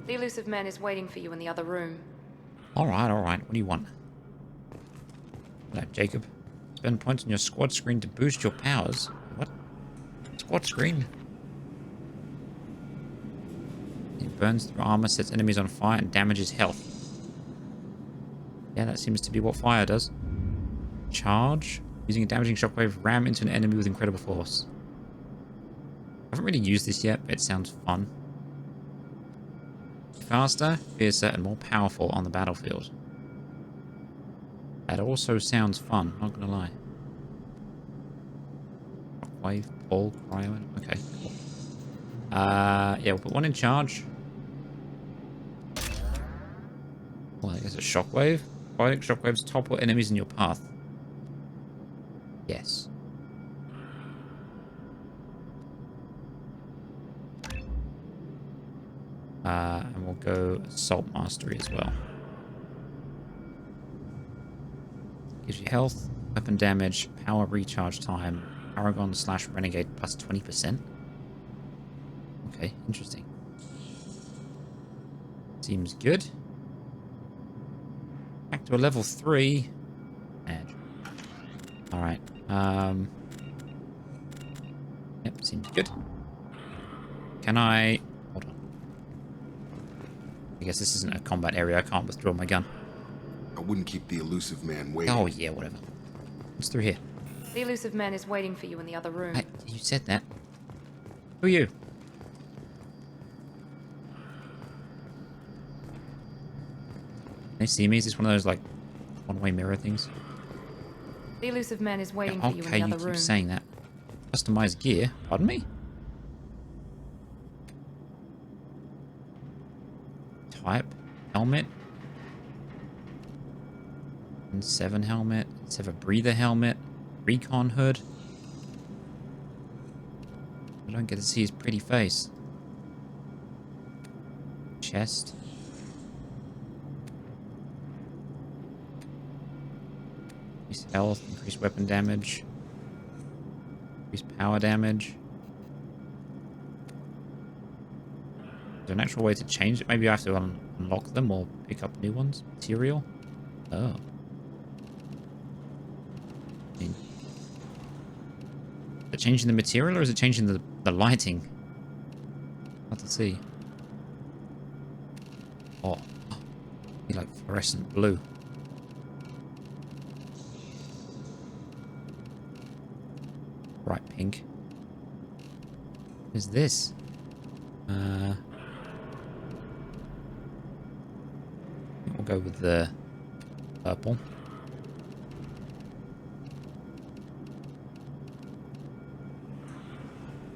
The elusive man is waiting for you in the other room. Alright, alright. What do you want? Hello, Jacob. Spend points on your squad screen to boost your powers. What? Squad screen? It burns through armor, sets enemies on fire, and damages health. Yeah, that seems to be what fire does. Charge. Using a damaging shockwave, ram into an enemy with incredible force. I haven't really used this yet, but it sounds fun. Faster, fiercer, and more powerful on the battlefield. That also sounds fun, not gonna lie. Shockwave, pull, cryo. Okay, cool. Yeah, we'll put one in charge. Well, I guess a shockwave. Fighting shockwaves topple enemies in your path. Yes. And we'll go Assault Mastery as well. Gives you health, weapon damage, power recharge time, Paragon / Renegade plus 20%. Okay, interesting. Seems good. Back to a level 3. Edge. Alright. Yep, seems good. Can I... Hold on. I guess this isn't a combat area. I can't withdraw my gun. I wouldn't keep the elusive man waiting. Oh, yeah, whatever. What's through here? The elusive man is waiting for you in the other room. You said that. Who are you? Can they see me? Is this one of those, like, one-way mirror things? The elusive man is waiting Yeah, for you in the other keep room. saying that. Customized gear? Pardon me? Type. Helmet. 7 helmet. Let's have a breather helmet. Recon hood. I don't get to see his pretty face. Chest. Increase health, increase weapon damage. Increase power damage. Is there an actual way to change it? Maybe I have to unlock them or pick up new ones? Material? Oh. Is it changing the material or is it changing the lighting? Hard to see. Oh. Be like fluorescent blue. Bright pink. What is this? We'll go with the purple.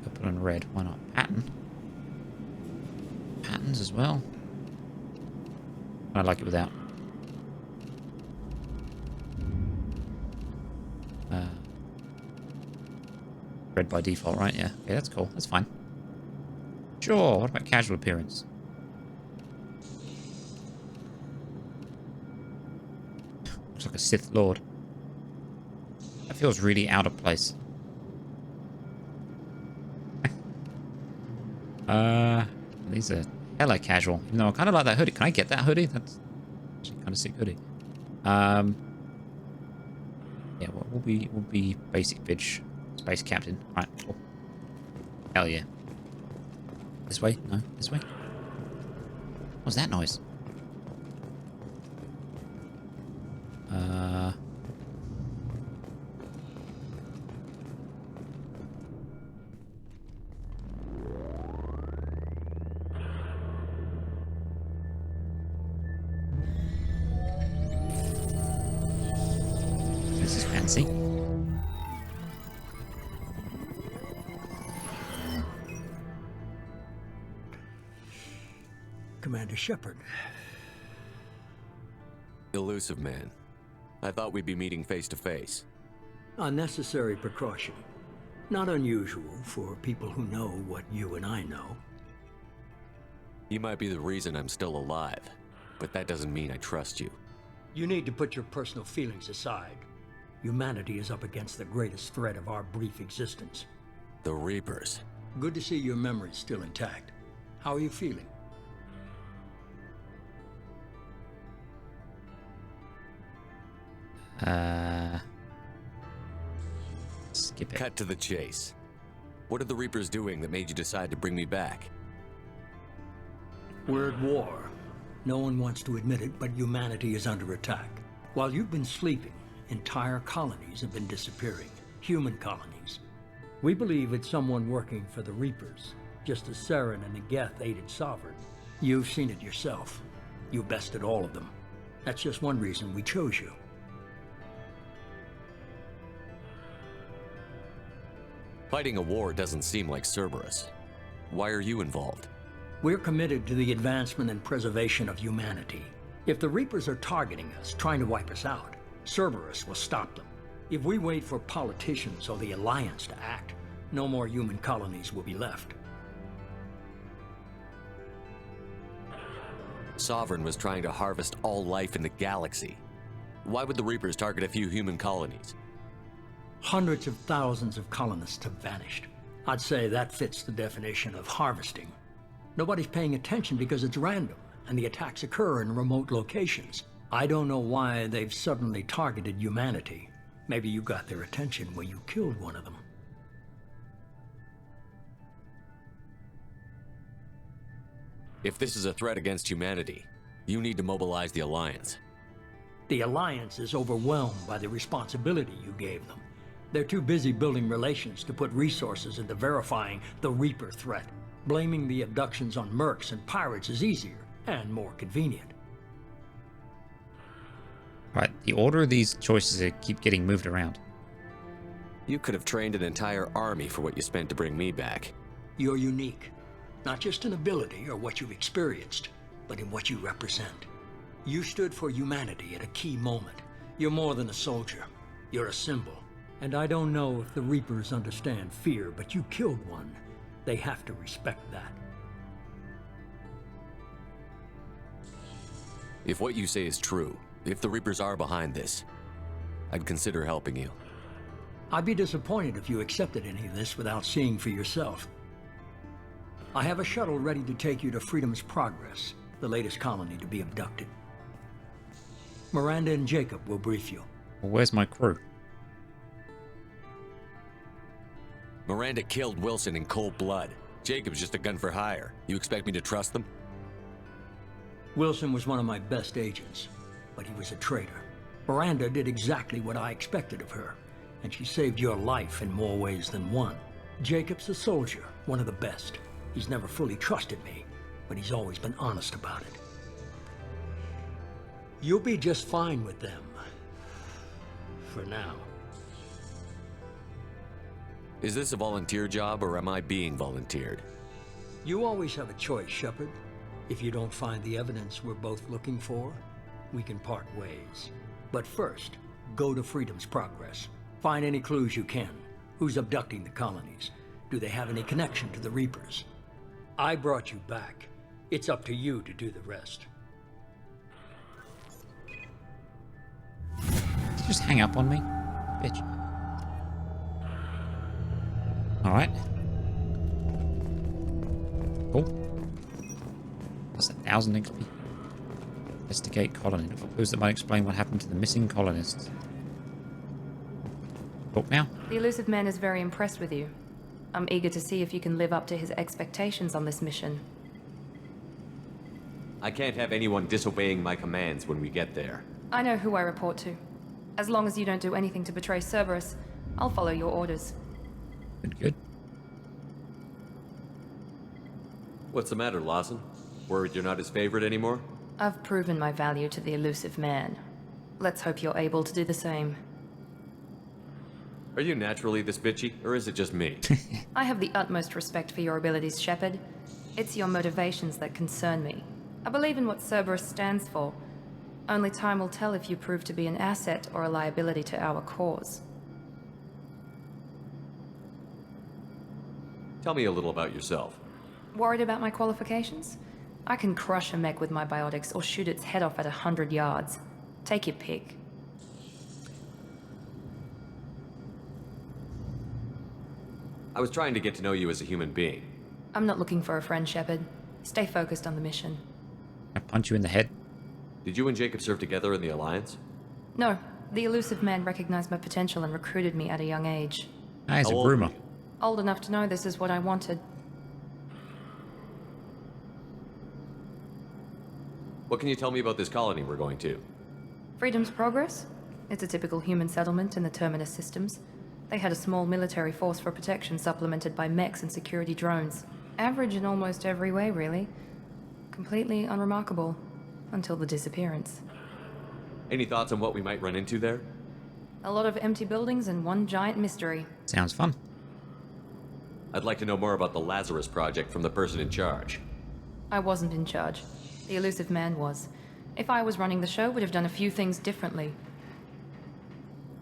Purple and red. Why not? Pattern. Patterns as well. I like it without. Red by default, right? Yeah. Okay, that's cool. That's fine. Sure. What about casual appearance? Looks like a Sith Lord. That feels really out of place. These are hella casual. Even though I kind of like that hoodie. Can I get that hoodie? That's actually kind of sick hoodie. Yeah, well, we'll be basic bitch. Space captain. Right, cool. Hell yeah. This way? No, this way? What was that noise? This is fancy. Commander Shepard. Elusive man. I thought we'd be meeting face to face. Unnecessary precaution. Not unusual for people who know what you and I know. You might be the reason I'm still alive, but that doesn't mean I trust you. You need to put your personal feelings aside. Humanity is up against the greatest threat of our brief existence. The Reapers. Good to see your memory's still intact. How are you feeling? Skip it. Cut to the chase. What are the Reapers doing that made you decide to bring me back? We're at war. No one wants to admit it, but humanity is under attack. While you've been sleeping, entire colonies have been disappearing. Human colonies. We believe it's someone working for the Reapers, just as Saren and Geth aided Sovereign. You've seen it yourself. You bested all of them. That's just one reason we chose you. Fighting a war doesn't seem like Cerberus. Why are you involved? We're committed to the advancement and preservation of humanity. If the Reapers are targeting us, trying to wipe us out, Cerberus will stop them. If we wait for politicians or the Alliance to act, no more human colonies will be left. Sovereign was trying to harvest all life in the galaxy. Why would the Reapers target a few human colonies? Hundreds of thousands of colonists have vanished. I'd say that fits the definition of harvesting. Nobody's paying attention because it's random, and the attacks occur in remote locations. I don't know why they've suddenly targeted humanity. Maybe you got their attention when you killed one of them. If this is a threat against humanity, you need to mobilize the Alliance. The Alliance is overwhelmed by the responsibility you gave them. They're too busy building relations to put resources into verifying the Reaper threat. Blaming the abductions on mercs and pirates is easier and more convenient. Right, the order of these choices keep getting moved around. You could have trained an entire army for what you spent to bring me back. You're unique, not just in ability or what you've experienced, but in what you represent. You stood for humanity at a key moment. You're more than a soldier. You're a symbol. And I don't know if the Reapers understand fear, but you killed one. They have to respect that. If what you say is true, if the Reapers are behind this, I'd consider helping you. I'd be disappointed if you accepted any of this without seeing for yourself. I have a shuttle ready to take you to Freedom's Progress, the latest colony to be abducted. Miranda and Jacob will brief you. Well, where's my crew? Miranda killed Wilson in cold blood. Jacob's just a gun for hire. You expect me to trust them? Wilson was one of my best agents, but he was a traitor. Miranda did exactly what I expected of her, and she saved your life in more ways than one. Jacob's a soldier, one of the best. He's never fully trusted me, but he's always been honest about it. You'll be just fine with them. For now. Is this a volunteer job, or am I being volunteered? You always have a choice, Shepard. If you don't find the evidence we're both looking for, we can part ways. But first, go to Freedom's Progress. Find any clues you can. Who's abducting the colonies? Do they have any connection to the Reapers? I brought you back. It's up to you to do the rest. Did you just hang up on me? Bitch. Alright. Cool. That's 1,000 XP. Investigate colony. Look for clues that might explain what happened to the missing colonists. Talk now. The elusive man is very impressed with you. I'm eager to see if you can live up to his expectations on this mission. I can't have anyone disobeying my commands when we get there. I know who I report to. As long as you don't do anything to betray Cerberus, I'll follow your orders. Good. What's the matter, Lawson? Worried you're not his favorite anymore? I've proven my value to the elusive man. Let's hope you're able to do the same. Are you naturally this bitchy, or is it just me? I have the utmost respect for your abilities, Shepard. It's your motivations that concern me. I believe in what Cerberus stands for. Only time will tell if you prove to be an asset or a liability to our cause. Tell me a little about yourself. Worried about my qualifications? I can crush a mech with my biotics or shoot its head off at 100 yards. Take your pick. I was trying to get to know you as a human being. I'm not looking for a friend, Shepard. Stay focused on the mission. I punch you in the head. Did you and Jacob serve together in the Alliance? No, The elusive man recognized my potential and recruited me at a young age. Ah, he's a How old were groomer. you? Old enough to know this is what I wanted. What can you tell me about this colony we're going to? Freedom's Progress? It's a typical human settlement in the Terminus systems. They had a small military force for protection supplemented by mechs and security drones. Average in almost every way, really. Completely unremarkable. Until the disappearance. Any thoughts on what we might run into there? A lot of empty buildings and one giant mystery. Sounds fun. I'd like to know more about the Lazarus Project from the person in charge. I wasn't in charge. The elusive man was. If I was running the show, would have done a few things differently.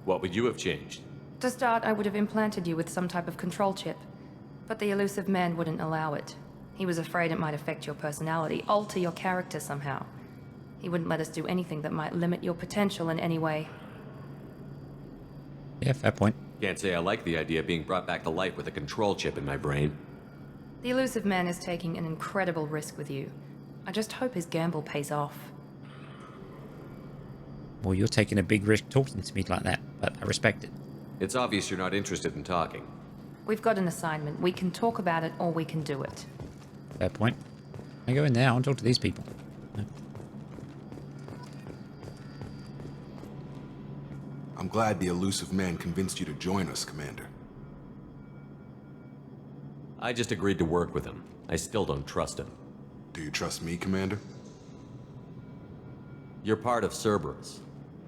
What would you have changed? To start, I would have implanted you with some type of control chip. But the elusive man wouldn't allow it. He was afraid it might affect your personality, alter your character somehow. He wouldn't let us do anything that might limit your potential in any way. Yeah, fair point. Can't say I like the idea of being brought back to life with a control chip in my brain. The elusive man is taking an incredible risk with you. I just hope his gamble pays off. Well, you're taking a big risk talking to me like that, but I respect it. It's obvious you're not interested in talking. We've got an assignment. We can talk about it or we can do it. Fair point. I go in there, I want to talk to these people. No. I'm glad the elusive man convinced you to join us, Commander. I just agreed to work with him. I still don't trust him. Do you trust me, Commander? You're part of Cerberus.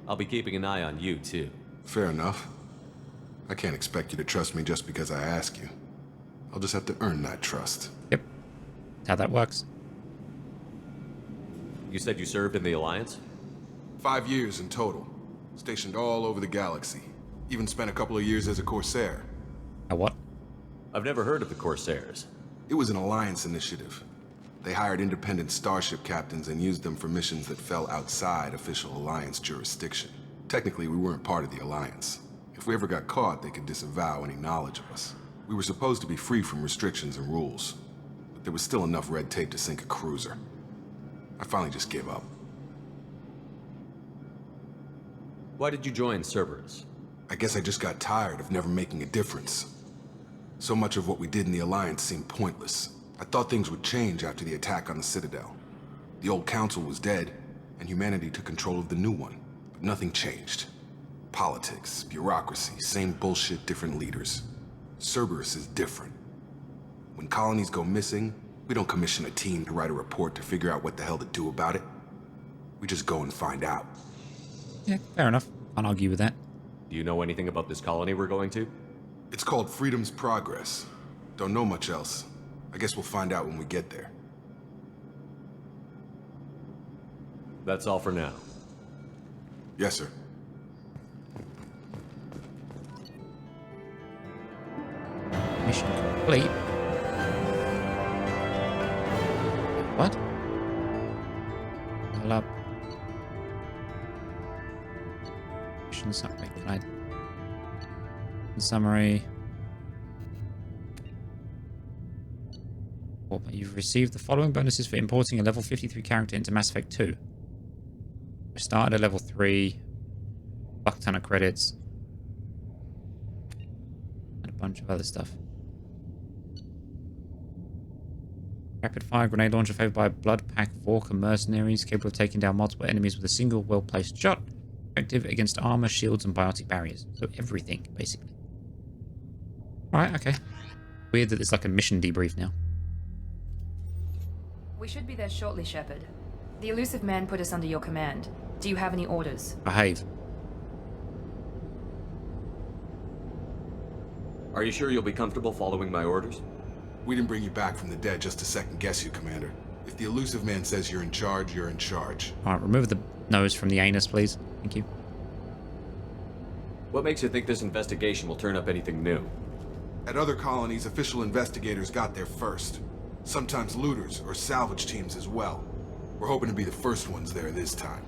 I'll be keeping an eye on you, too. Fair enough. I can't expect you to trust me just because I ask you. I'll just have to earn that trust. Yep. That's how that works. You said you served in the Alliance? 5 years in total. Stationed all over the galaxy. Even spent a couple of years as a Corsair. A what? I've never heard of the Corsairs. It was an Alliance initiative. They hired independent starship captains and used them for missions that fell outside official Alliance jurisdiction. Technically, we weren't part of the Alliance. If we ever got caught, they could disavow any knowledge of us. We were supposed to be free from restrictions and rules, but there was still enough red tape to sink a cruiser. I finally just gave up. Why did you join Cerberus? I guess I just got tired of never making a difference. So much of what we did in the Alliance seemed pointless. I thought things would change after the attack on the Citadel. The old council was dead, and humanity took control of the new one. But nothing changed. Politics, bureaucracy, same bullshit, different leaders. Cerberus is different. When colonies go missing, we don't commission a team to write a report to figure out what the hell to do about it. We just go and find out. Yeah, fair enough. Can't argue with that. Do you know anything about this colony we're going to? It's called Freedom's Progress. Don't know much else. I guess we'll find out when we get there. That's all for now. Yes, sir. Mission complete. What? Level up. Mission summary. Can I... Summary. You've received the following bonuses for importing a level 53 character into Mass Effect 2. We started at level 3. Fuck ton of credits. And a bunch of other stuff. Rapid fire grenade launcher favored by Blood Pack Vorka mercenaries capable of taking down multiple enemies with a single well-placed shot. Effective against armor, shields, and biotic barriers. So everything, basically. Alright, okay. Weird that it's like a mission debrief now. We should be there shortly, Shepard. The elusive man put us under your command. Do you have any orders? Behave. Are you sure you'll be comfortable following my orders? We didn't bring you back from the dead just to second-guess you, Commander. If the elusive man says you're in charge, you're in charge. Alright, remove the nose from the anus, please. Thank you. What makes you think this investigation will turn up anything new? At other colonies, official investigators got there first. Sometimes looters or salvage teams as well. We're hoping to be the first ones there this time.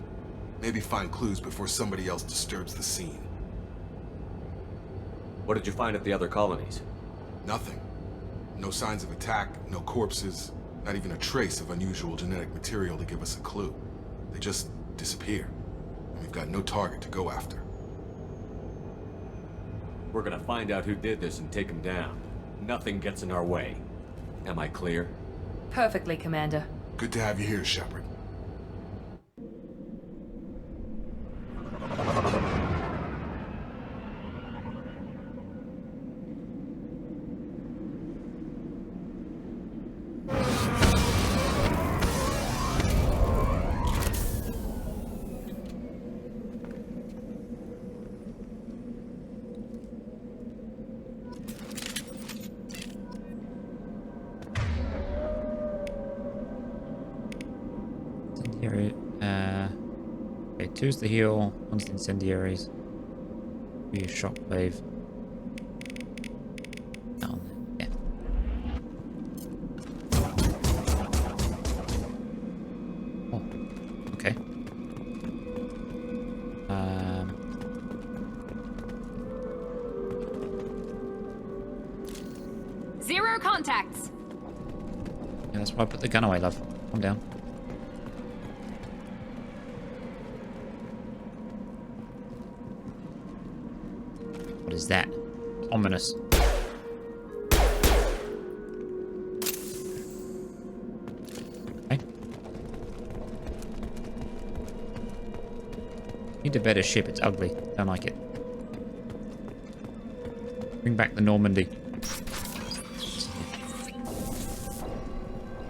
Maybe find clues before somebody else disturbs the scene. What did you find at the other colonies? Nothing. No signs of attack, no corpses, not even a trace of unusual genetic material to give us a clue. They just disappear. And we've got no target to go after. We're gonna find out who did this and take him down. Nothing gets in our way. Am I clear? Perfectly, Commander. Good to have you here, Shepard. Incendiary. Okay, two's the heal, one's the incendiaries. Be a shockwave. Down there. Yeah. Oh, okay. Zero contacts! Yeah, that's why I put the gun away, love. Calm down. What is that? Ominous. Okay. Need a better ship. It's ugly. Don't like it. Bring back the Normandy.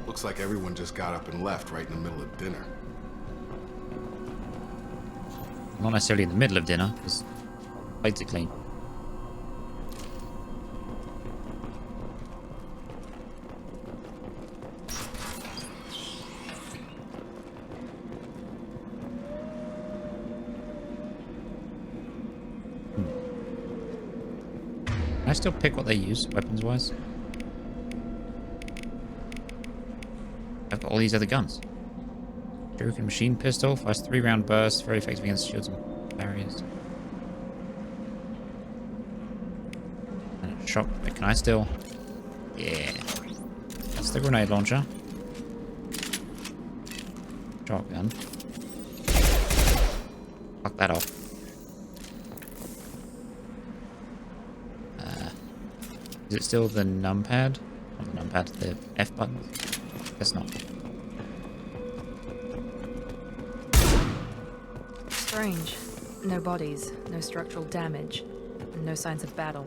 Looks like everyone just got up and left right in the middle of dinner. Not necessarily in the middle of dinner, because plates are clean. Can I still pick what they use, weapons-wise? I've got all these other guns. Shuriken machine pistol, fires 3-round bursts, very effective against shields and barriers. And a shock. Wait, can I still? Yeah. That's the grenade launcher. Shotgun. Fuck that off. Is it still the numpad? Not the numpad, the F button? Guess not. Strange. No bodies, no structural damage, and no signs of battle.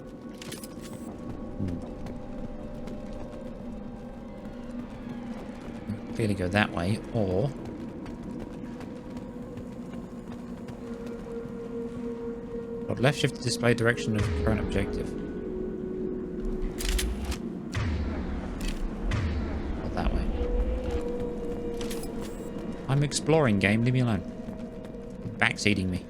Clearly go that way, or... Hold left shift to display direction of current objective. Not that way. I'm exploring, game. Leave me alone. You're backseating me.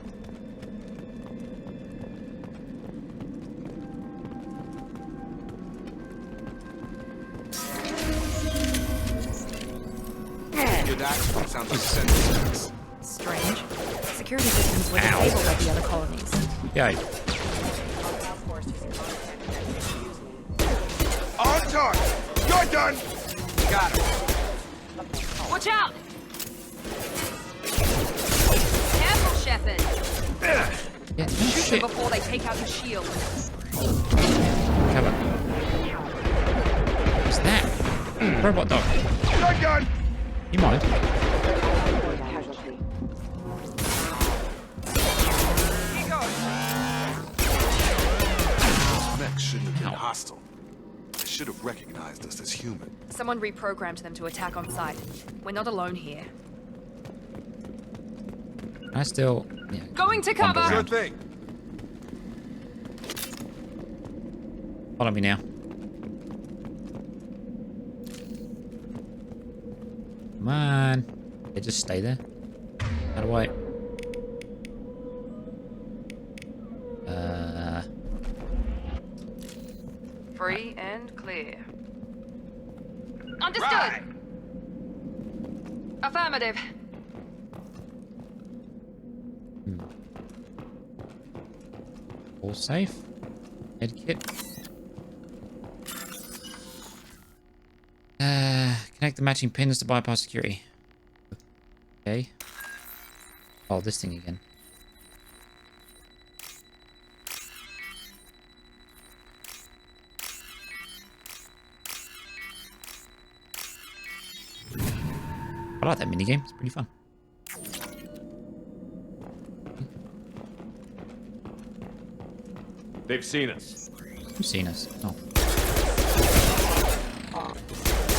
Your that sounds like sentence attacks. Strange. Security systems were disabled at the other colonies. Yeah. On target! You're done! Got him. Watch out! Careful, Shepard. Yeah, no Shoot shit. them before they take out the shield. Cover. What's that? Robot dog. You're done! You mind? Mech shouldn't have been hostile. They should have recognized us as human. Someone reprogrammed them to attack on sight. We're not alone here. I still... Yeah, Going to wander cover! around. thing. Follow me now. Come on. Yeah, just stay there. How do I... Free and clear. Understood! Right. Affirmative. All safe. Med kit. Connect the matching pins to bypass security. Okay. Oh, this thing again. I like that minigame. It's pretty fun. They've seen us. Who's seen us? Oh.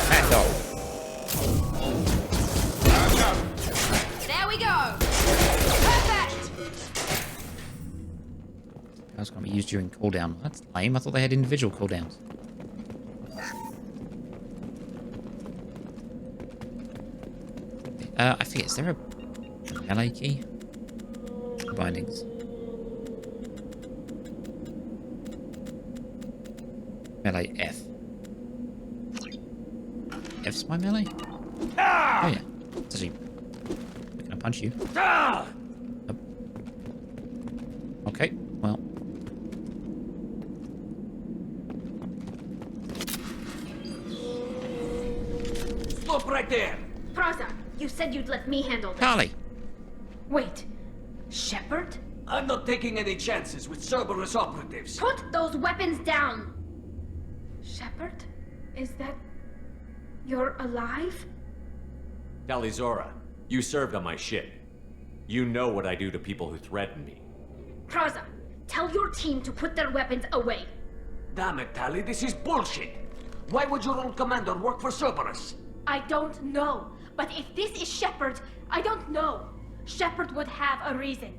Hand off. There we go! Perfect! That's going to be used during cooldown. That's lame. I thought they had individual cooldowns. I forget, is there a melee key? Bindings. Melee F. F's my melee? Oh yeah. It's actually... Can I punch you? Oh. Okay, well. Stop right there! Praza, you said you'd let me handle this. Carly! Wait, Shepard? I'm not taking any chances with Cerberus operatives. Put those weapons down! Shepard? Is that... You're alive? Talizora, you served on my ship. You know what I do to people who threaten me. Praza, tell your team to put their weapons away. Damn it, Tali, this is bullshit! Why would your old commander work for Cerberus? I don't know. But if this is Shepard, I don't know. Shepard would have a reason.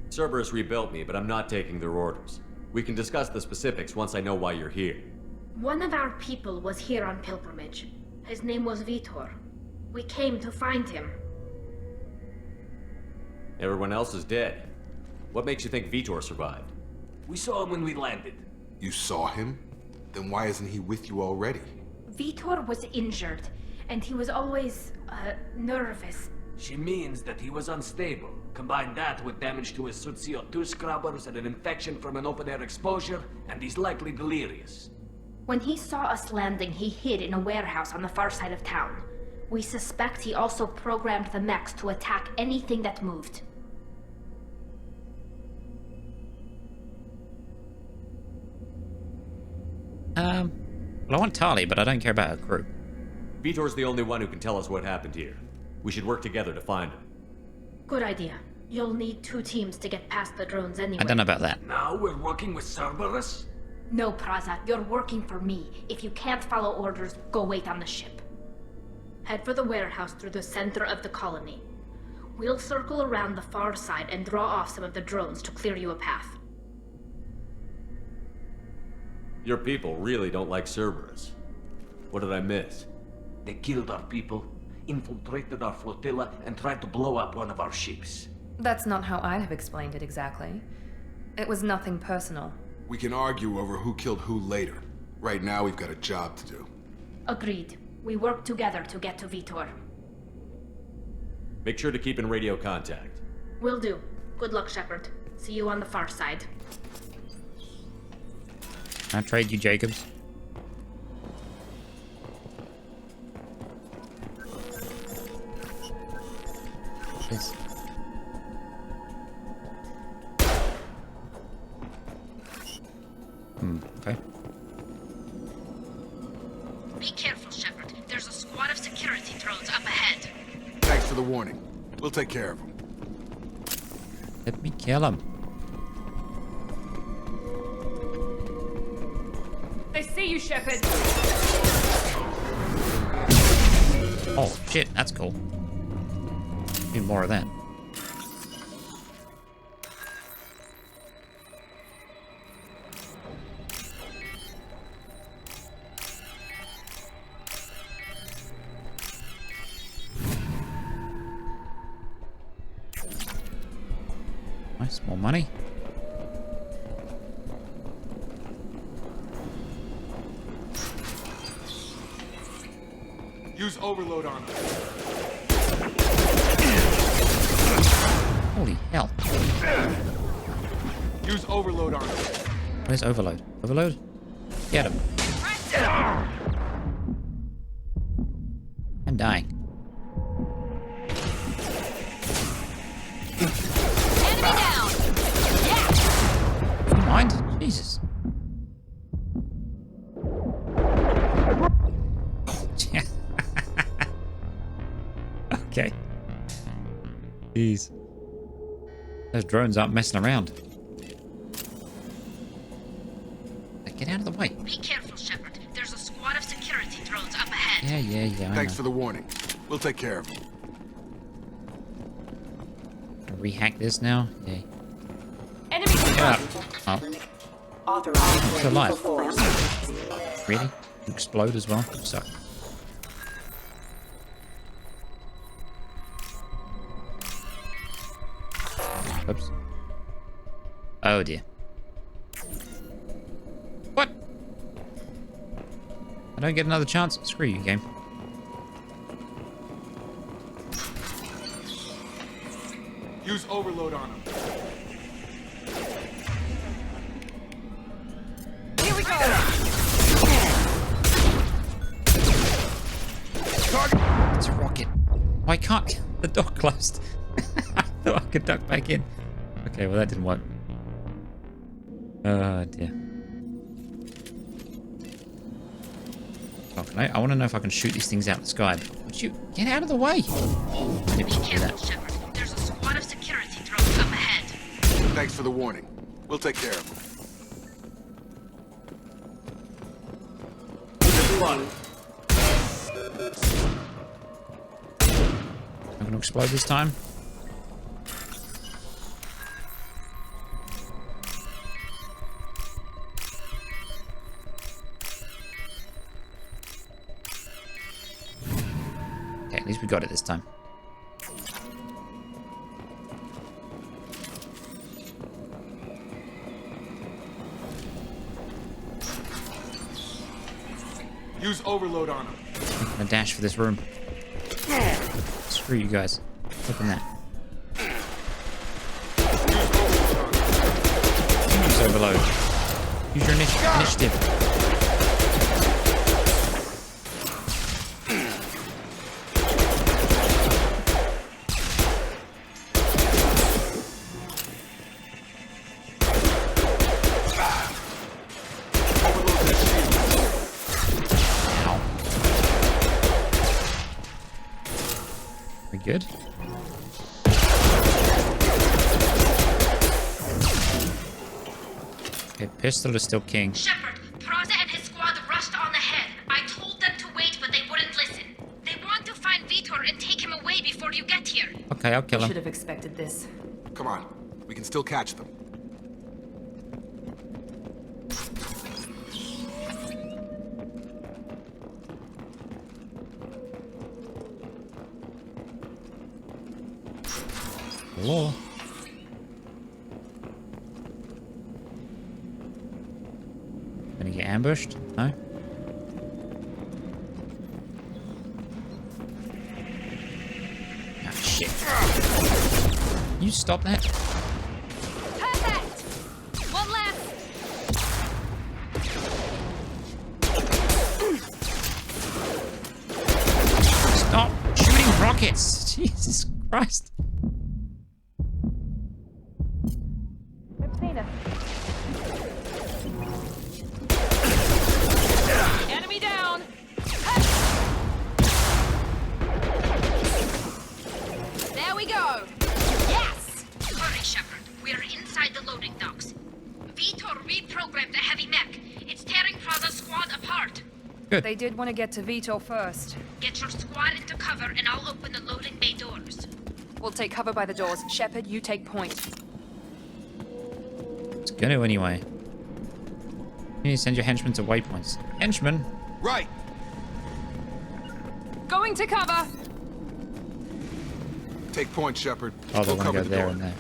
Cerberus rebuilt me, but I'm not taking their orders. We can discuss the specifics once I know why you're here. One of our people was here on pilgrimage. His name was Vitor. We came to find him. Everyone else is dead. What makes you think Vitor survived? We saw him when we landed. You saw him? Then why isn't he with you already? Vitor was injured, and he was always, nervous. She means that he was unstable. Combine that with damage to his suit CO2 scrubbers and an infection from an open-air exposure, and he's likely delirious. When he saw us landing, he hid in a warehouse on the far side of town. We suspect he also programmed the mechs to attack anything that moved. Well, I want Tali, but I don't care about her crew. Vitor's the only one who can tell us what happened here. We should work together to find him. Good idea. You'll need 2 teams to get past the drones anyway. I don't know about that. Now we're working with Cerberus? No, Praza, you're working for me. If you can't follow orders, go wait on the ship. Head for the warehouse through the center of the colony. We'll circle around the far side and draw off some of the drones to clear you a path. Your people really don't like Cerberus. What did I miss? They killed our people, infiltrated our flotilla, and tried to blow up one of our ships. That's not how I'd have explained it exactly. It was nothing personal. We can argue over who killed who later. Right now, we've got a job to do. Agreed. We work together to get to Vitor. Make sure to keep in radio contact. Will do. Good luck, Shepard. See you on the far side. I'll trade you, Jacobs. Yes. Okay. Be careful, Shepard. There's a squad of security drones up ahead. Thanks for the warning. We'll take care of him. Let me kill him. They see you, Shepard! Oh, shit, that's cool. Need more of that. Nice, more money. Use overload on him. Holy hell. Use overload on him. Where's Overload? Overload? Get him. I'm dying. Enemy down! Yeah! Do you mind? Jesus. Okay. Jeez. Those drones aren't messing around. Get out of the way. Be careful, Shepard. There's a squad of security drones up ahead. Yeah. Thanks for the warning. We'll take care of them. Rehack this now? Yeah. Enemy Yeah. confirmed. Oh, Authorized still alive. force. Really? You explode as well? Suck. Oops. Oh dear. What? I don't get another chance? Screw you, game. Use overload on them. Here we go. It's a rocket. Why can't the door closed? I thought I could duck back in. Okay, well that didn't work. Oh dear. Oh, I want to know if I can shoot these things out the sky. Would you get out of the way? Maybe Be I should do careful, that. Shepard. There's a squad of security drones up ahead. Thanks for the warning. We'll take care of them. I'm going to explode this time. Okay, at least we got it this time. Use overload on them. I'm going to dash for this room. Screw you guys. Look at that. Use overload. Use your initiative. Ow. We good? Okay, pistol is still king. Shepard, Peraza and his squad rushed on ahead. I told them to wait, but they wouldn't listen. They want to find Vitor and take him away before you get here. Okay, I'll kill Should him. have expected this. Come on. We can still catch them. Hello? Gonna get ambushed? No? Ah, shit. You stop that? Perfect! One left! Stop shooting rockets! Jesus Christ. I've seen it. Enemy down! There we go! Yes! Hurry, Shepard. We're inside the loading docks. Vitor reprogrammed the heavy mech. It's tearing Peraza's squad apart. They did want to get to Vitor first. Get your squad into cover and I'll open the loading bay doors. We'll take cover by the doors. Shepard, you take point. It's gonna anyway. You need to send your henchmen to waypoints. Henchmen? Right! Going to cover! Take point, Shepard. Oh, they We'll want to cover go the there door. and there.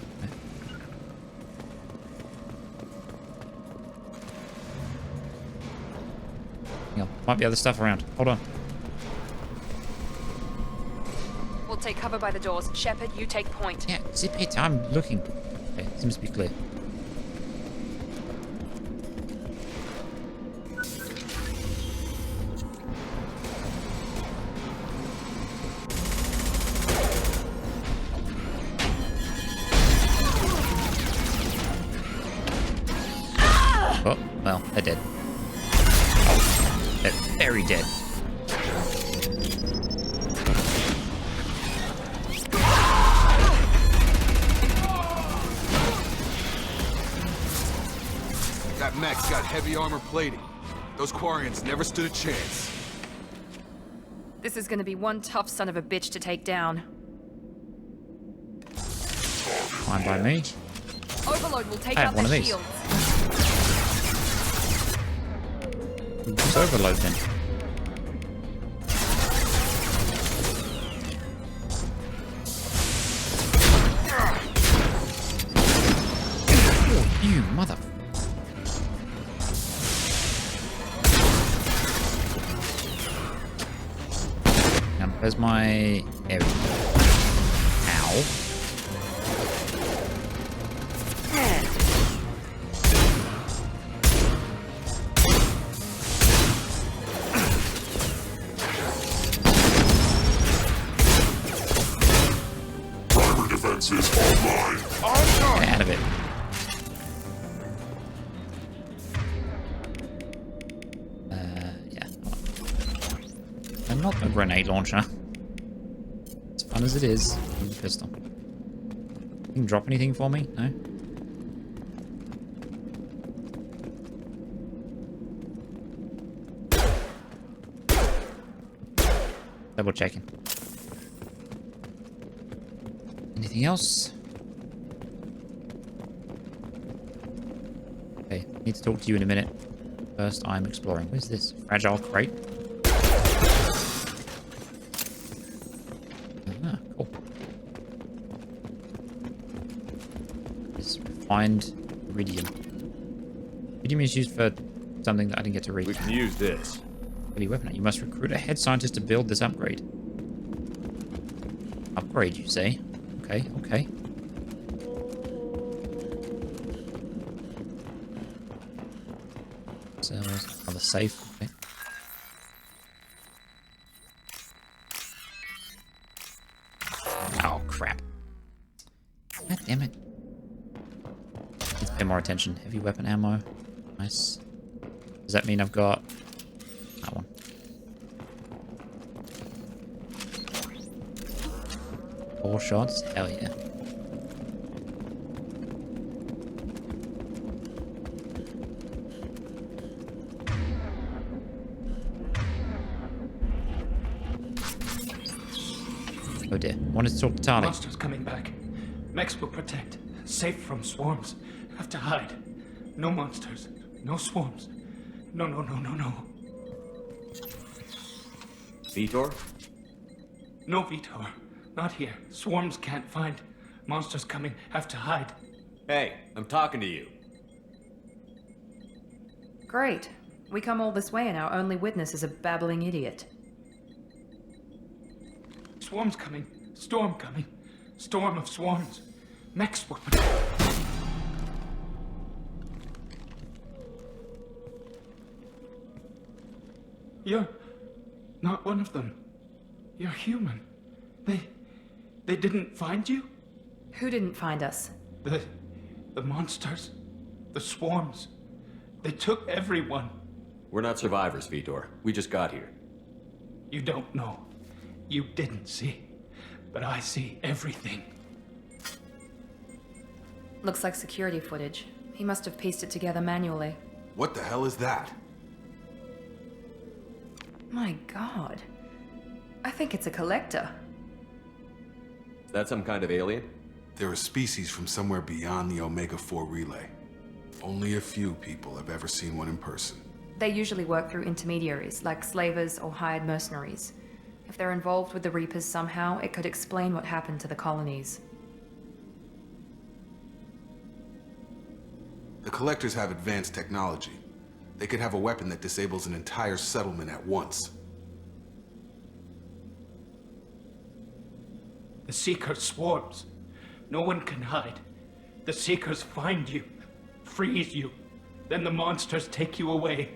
Hang on. Might be other stuff around. Hold on. We'll take cover by the doors. Shepard, you take point. Yeah, zip it. I'm looking. Okay, seems to be clear. Oh, well, they're dead. They're very dead. Mech's got heavy armor plating. Those Quarians never stood a chance. This is gonna be one tough son of a bitch to take down. Fine by me. Overload will take I out have one their of these. shields. Use overload then. Oh, you mother. Now, where's my area? Ow. Primer defenses online. Get out of it. Yeah. And not a grenade launcher. As fun as it is, use a pistol. You can drop anything for me? No? Double checking. Anything else? Okay, need to talk to you in a minute. First, I'm exploring. Where's this? Fragile crate? Ah, cool. This refined iridium. Iridium is used for something that I didn't get to read. We can use this. Heavy weapon. You must recruit a head scientist to build this upgrade. Upgrade, you say? Okay, okay. So, another safe. Okay. Oh, crap. God damn it. Let's pay more attention. Heavy weapon ammo. Nice. Does that mean I've got that one? Four shots? Hell yeah. Oh dear. Wanted to talk to Tali. Monsters coming back. Mechs will protect. Safe from swarms. Have to hide. No monsters. No swarms. No, no, no, no, no. Vitor? No, Vitor. Not here. Swarms can't find. Monsters coming. Have to hide. Hey, I'm talking to you. Great. We come all this way and our only witness is a babbling idiot. Swarms coming. Storm coming. Storm of swarms. Mechs will... You're not one of them. You're human. They didn't find you? Who didn't find us? The monsters. The swarms. They took everyone. We're not survivors, Vitor. We just got here. You don't know. You didn't see. But I see everything. Looks like security footage. He must have pieced it together manually. What the hell is that? My god. I think it's a collector. Is that some kind of alien? They're a species from somewhere beyond the Omega-4 relay. Only a few people have ever seen one in person. They usually work through intermediaries, like slavers or hired mercenaries. If they're involved with the Reapers somehow, it could explain what happened to the colonies. The Collectors have advanced technology. They could have a weapon that disables an entire settlement at once. The Seeker swarms. No one can hide. The Seekers find you, freeze you. Then the monsters take you away.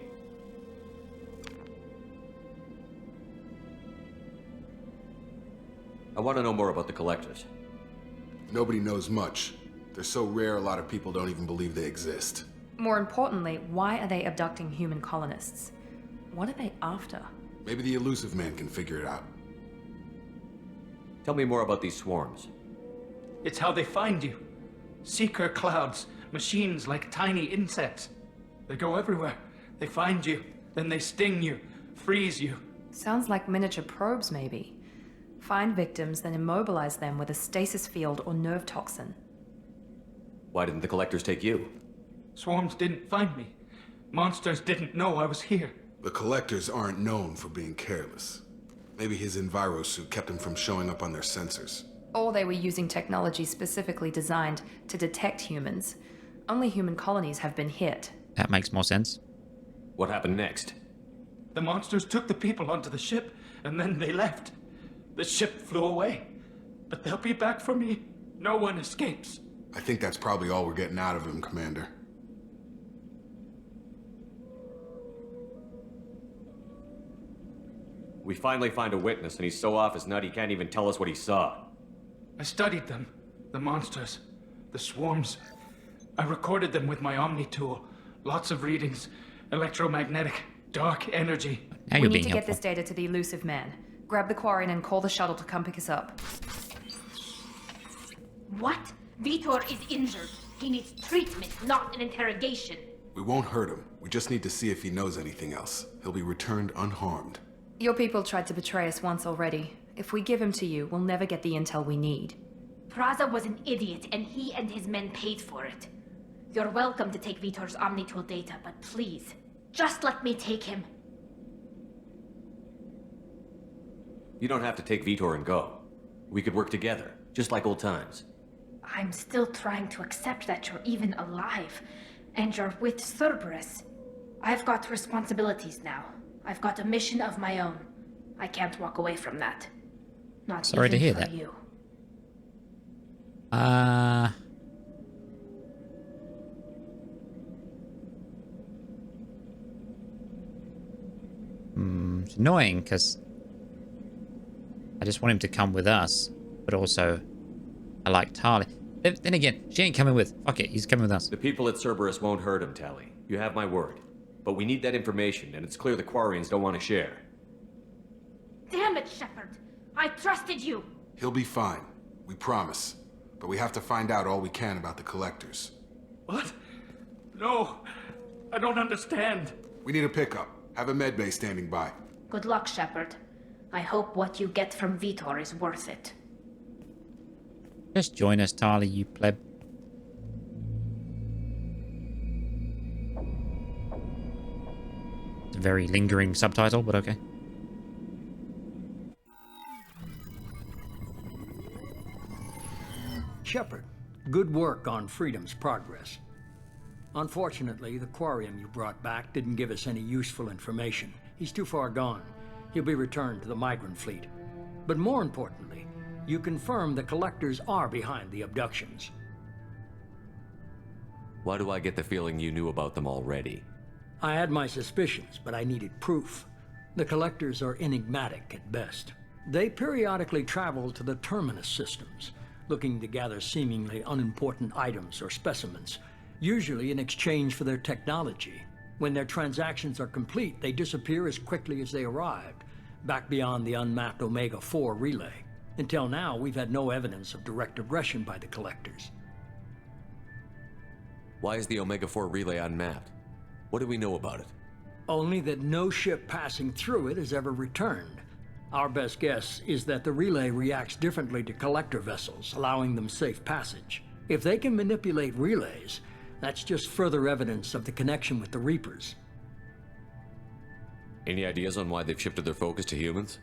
I want to know more about the Collectors. Nobody knows much. They're so rare, a lot of people don't even believe they exist. More importantly, why are they abducting human colonists? What are they after? Maybe the Elusive Man can figure it out. Tell me more about these swarms. It's how they find you. Seeker clouds, machines like tiny insects. They go everywhere. They find you, then they sting you, freeze you. Sounds like miniature probes, maybe. Find victims, then immobilize them with a stasis field or nerve toxin. Why didn't the collectors take you? Swarms didn't find me. Monsters didn't know I was here. The collectors aren't known for being careless. Maybe his envirosuit kept him from showing up on their sensors. Or they were using technology specifically designed to detect humans. Only human colonies have been hit. That makes more sense. What happened next? The monsters took the people onto the ship, and then they left. The ship flew away. But they'll be back for me. No one escapes. I think that's probably all we're getting out of him, Commander. We finally find a witness, and he's so off his nut he can't even tell us what he saw. I studied them. The monsters. The swarms. I recorded them with my Omni tool. Lots of readings. Electromagnetic. Dark energy. Now We you're need being to get helpful. this data to the elusive man. Grab the Quarian and call the shuttle to come pick us up. What? Vitor is injured. He needs treatment, not an interrogation. We won't hurt him. We just need to see if he knows anything else. He'll be returned unharmed. Your people tried to betray us once already. If we give him to you, we'll never get the intel we need. Praza was an idiot, and he and his men paid for it. You're welcome to take Vitor's Omnitool data, but please, just let me take him. You don't have to take Vitor and go. We could work together, just like old times. I'm still trying to accept that you're even alive, and you're with Cerberus. I've got responsibilities now. I've got a mission of my own. I can't walk away from that. Not Sorry to even hear for that. you. It's annoying because I just want him to come with us, but also I like Tali. Then again, she ain't coming with. Fuck it, he's coming with us. The people at Cerberus won't hurt him, Tali. You have my word. But we need that information, and it's clear the Quarians don't want to share. Damn it, Shepard! I trusted you! He'll be fine. We promise. But we have to find out all we can about the collectors. What? No. I don't understand. We need a pickup. Have a medbay standing by. Good luck, Shepard. I hope what you get from Vitor is worth it. Just join us, Tali, you pleb. It's a very lingering subtitle, but okay. Shepard, good work on Freedom's progress. Unfortunately, the Quarium you brought back didn't give us any useful information. He's too far gone. He'll be returned to the migrant fleet. But more importantly, you confirm the collectors are behind the abductions. Why do I get the feeling you knew about them already? I had my suspicions, but I needed proof. The collectors are enigmatic at best. They periodically travel to the Terminus systems, looking to gather seemingly unimportant items or specimens, usually in exchange for their technology. When their transactions are complete, they disappear as quickly as they arrived, back beyond the unmapped Omega-4 relay. Until now, we've had no evidence of direct aggression by the collectors. Why is the Omega-4 relay unmapped? What do we know about it? Only that no ship passing through it has ever returned. Our best guess is that the relay reacts differently to collector vessels, allowing them safe passage. If they can manipulate relays, that's just further evidence of the connection with the Reapers. Any ideas on why they've shifted their focus to humans?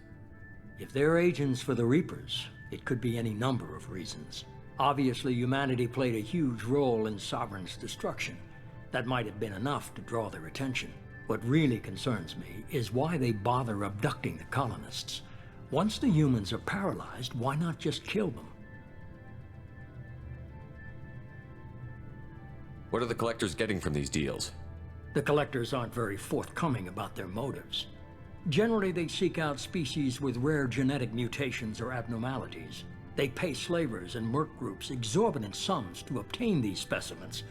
If they're agents for the Reapers, it could be any number of reasons. Obviously, humanity played a huge role in Sovereign's destruction. That might have been enough to draw their attention. What really concerns me is why they bother abducting the colonists. Once the humans are paralyzed, why not just kill them? What are the collectors getting from these deals? The collectors aren't very forthcoming about their motives. Generally, they seek out species with rare genetic mutations or abnormalities. They pay slavers and merc groups exorbitant sums to obtain these specimens,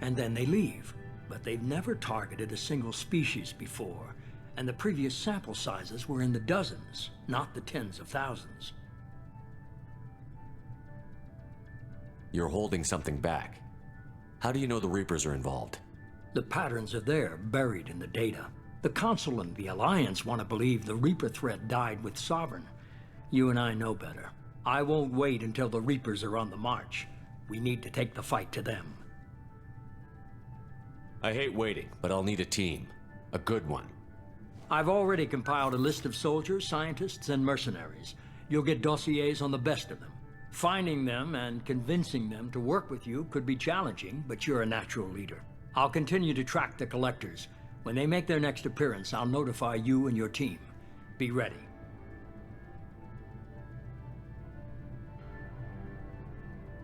and then they leave. But they've never targeted a single species before, and the previous sample sizes were in the dozens, not the tens of thousands. You're holding something back. How do you know the Reapers are involved? The patterns are there, buried in the data. The Council and the Alliance want to believe the Reaper threat died with Sovereign. You and I know better. I won't wait until the Reapers are on the march. We need to take the fight to them. I hate waiting, but I'll need a team. A good one. I've already compiled a list of soldiers, scientists, and mercenaries. You'll get dossiers on the best of them. Finding them and convincing them to work with you could be challenging, but you're a natural leader. I'll continue to track the collectors. When they make their next appearance, I'll notify you and your team. Be ready.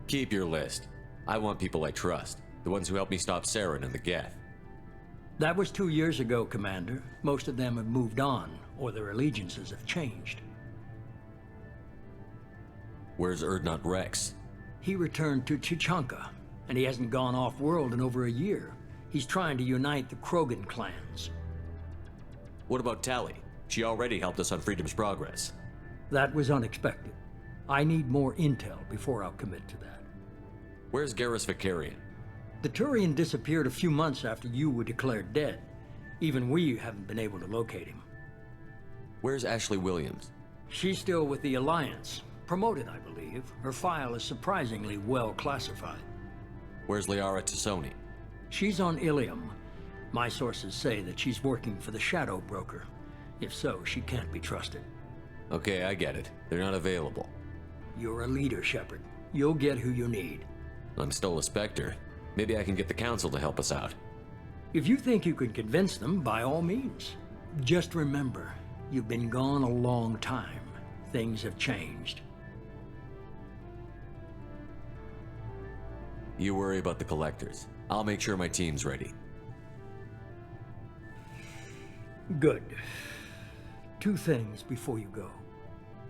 Keep your list. I want people I trust. The ones who helped me stop Saren and the Geth. That was 2 years ago, Commander. Most of them have moved on, or their allegiances have changed. Where's Urdnot Rex? He returned to Chichanka, and he hasn't gone off-world in over a year. He's trying to unite the Krogan clans. What about Tali? She already helped us on Freedom's Progress. That was unexpected. I need more intel before I'll commit to that. Where's Garrus Vicarian? The Turian disappeared a few months after you were declared dead. Even we haven't been able to locate him. Where's Ashley Williams? She's still with the Alliance. Promoted, I believe. Her file is surprisingly well classified. Where's Liara Tassoni? She's on Ilium. My sources say that she's working for the Shadow Broker. If so, she can't be trusted. Okay, I get it. They're not available. You're a leader, Shepard. You'll get who you need. I'm still a Spectre. Maybe I can get the Council to help us out. If you think you can convince them, by all means. Just remember, you've been gone a long time. Things have changed. You worry about the Collectors. I'll make sure my team's ready. Good. 2 things before you go.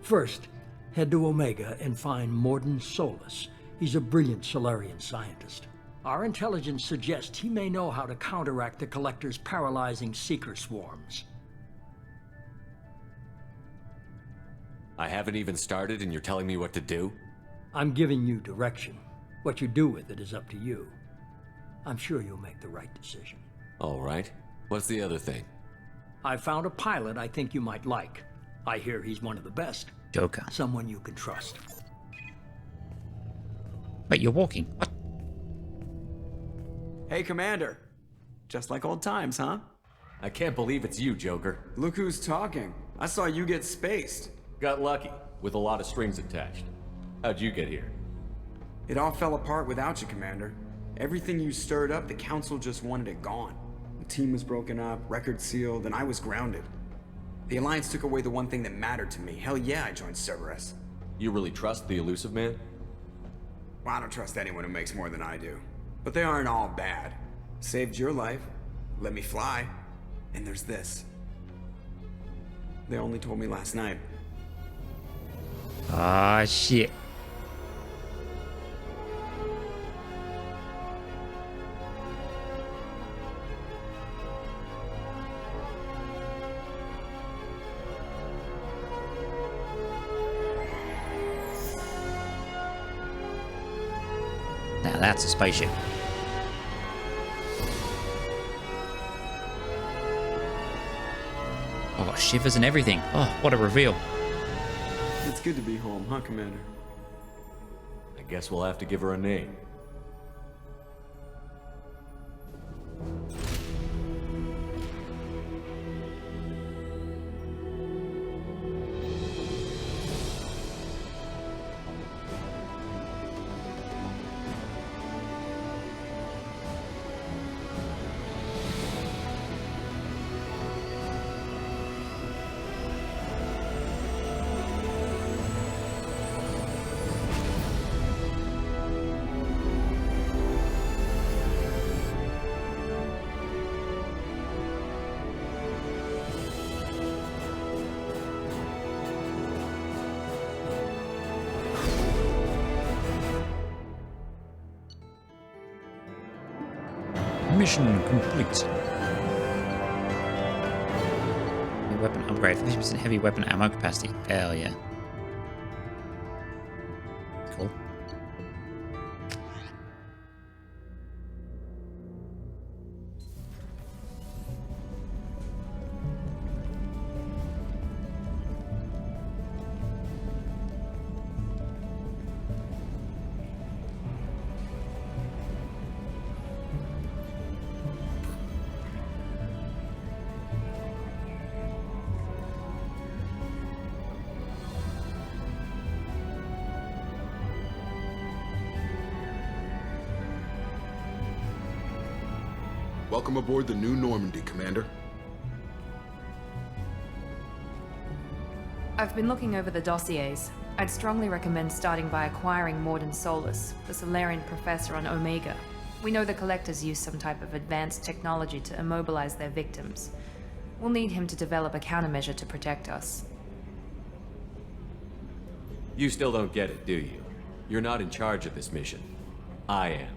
First, head to Omega and find Mordin Solus. He's a brilliant Solarian scientist. Our intelligence suggests he may know how to counteract the Collector's paralyzing Seeker swarms. I haven't even started and you're telling me what to do? I'm giving you direction. What you do with it is up to you. I'm sure you'll make the right decision. All right. What's the other thing? I found a pilot I think you might like. I hear he's one of the best. Joker. Someone you can trust. Wait, you're walking? What? Hey, Commander. Just like old times, huh? I can't believe it's you, Joker. Look who's talking. I saw you get spaced. Got lucky, with a lot of strings attached. How'd you get here? It all fell apart without you, Commander. Everything you stirred up, the Council just wanted it gone. The team was broken up, records sealed, and I was grounded. The Alliance took away the one thing that mattered to me. Hell yeah, I joined Cerberus. You really trust the Illusive Man? Well, I don't trust anyone who makes more than I do. But they aren't all bad. Saved your life, let me fly, and there's this. They only told me last night. Ah, shit. Now that's a spaceship. Oh, got shivers and everything. Oh, what a reveal. It's good to be home, huh, Commander? I guess we'll have to give her a name. Mission complete. New weapon upgrade. 50% heavy weapon ammo capacity. Hell yeah. Cool. Welcome aboard the new Normandy, Commander. I've been looking over the dossiers. I'd strongly recommend starting by acquiring Morden Solus, the Solarian professor on Omega. We know the Collectors use some type of advanced technology to immobilize their victims. We'll need him to develop a countermeasure to protect us. You still don't get it, do you? You're not in charge of this mission. I am.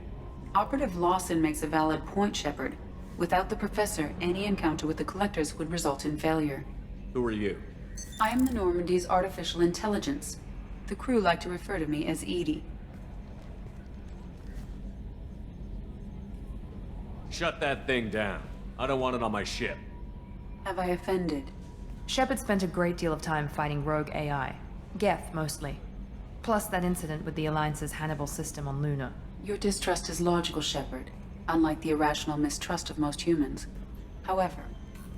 Operative Lawson makes a valid point, Shepard. Without the Professor, any encounter with the Collectors would result in failure. Who are you? I am the Normandy's artificial intelligence. The crew like to refer to me as Edie. Shut that thing down. I don't want it on my ship. Have I offended? Shepard spent a great deal of time fighting rogue AI. Geth, mostly. Plus that incident with the Alliance's Hannibal system on Luna. Your distrust is logical, Shepard, unlike the irrational mistrust of most humans. However,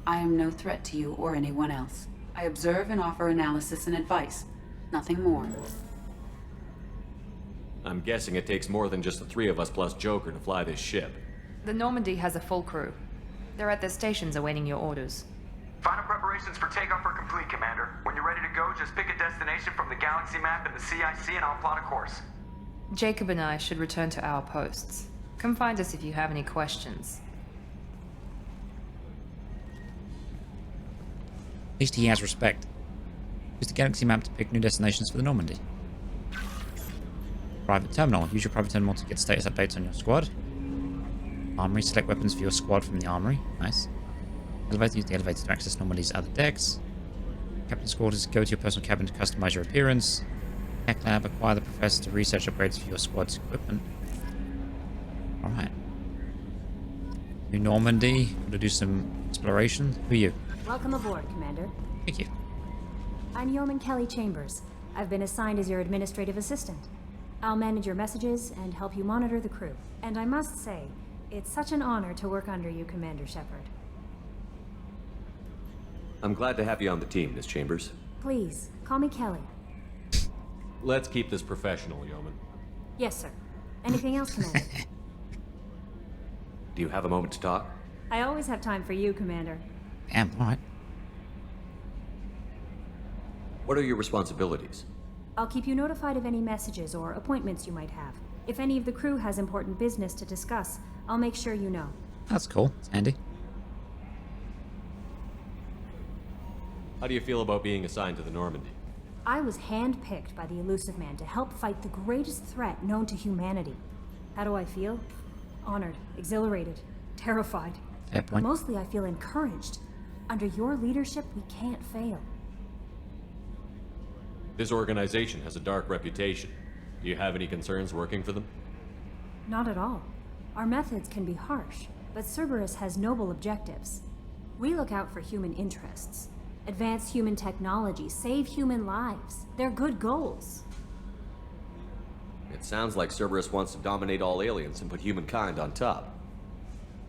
I am no threat to you or anyone else. I observe and offer analysis and advice. Nothing more. I'm guessing it takes more than just the three of us plus Joker to fly this ship. The Normandy has a full crew. They're at their stations awaiting your orders. Final preparations for takeoff are complete, Commander. When you're ready to go, just pick a destination from the galaxy map in the CIC and I'll plot a course. Jacob and I should return to our posts. Come find us if you have any questions. At least he has respect. Use the galaxy map to pick new destinations for the Normandy. Private terminal. Use your private terminal to get status updates on your squad. Armory. Select weapons for your squad from the armory. Nice. Elevator. Use the elevator to access Normandy's other decks. Captain's quarters. Go to your personal cabin to customize your appearance. Tech lab. Acquire the professor to research upgrades for your squad's equipment. Alright. New Normandy. Want to do some exploration? Who are you? Welcome aboard, Commander. Thank you. I'm Yeoman Kelly Chambers. I've been assigned as your administrative assistant. I'll manage your messages and help you monitor the crew. And I must say, it's such an honor to work under you, Commander Shepard. I'm glad to have you on the team, Miss Chambers. Please, call me Kelly. Let's keep this professional, Yeoman. Yes, sir. Anything else, Commander? Do you have a moment to talk? I always have time for you, Commander. Damn, alright. What are your responsibilities? I'll keep you notified of any messages or appointments you might have. If any of the crew has important business to discuss, I'll make sure you know. That's cool. It's handy. How do you feel about being assigned to the Normandy? I was handpicked by the Illusive Man to help fight the greatest threat known to humanity. How do I feel? Honored, exhilarated, terrified. Fair point. But mostly I feel encouraged. Under your leadership, we can't fail. This organization has a dark reputation. Do you have any concerns working for them? Not at all. Our methods can be harsh, but Cerberus has noble objectives. We look out for human interests. Advance human technology, save human lives. They're good goals. It sounds like Cerberus wants to dominate all aliens and put humankind on top.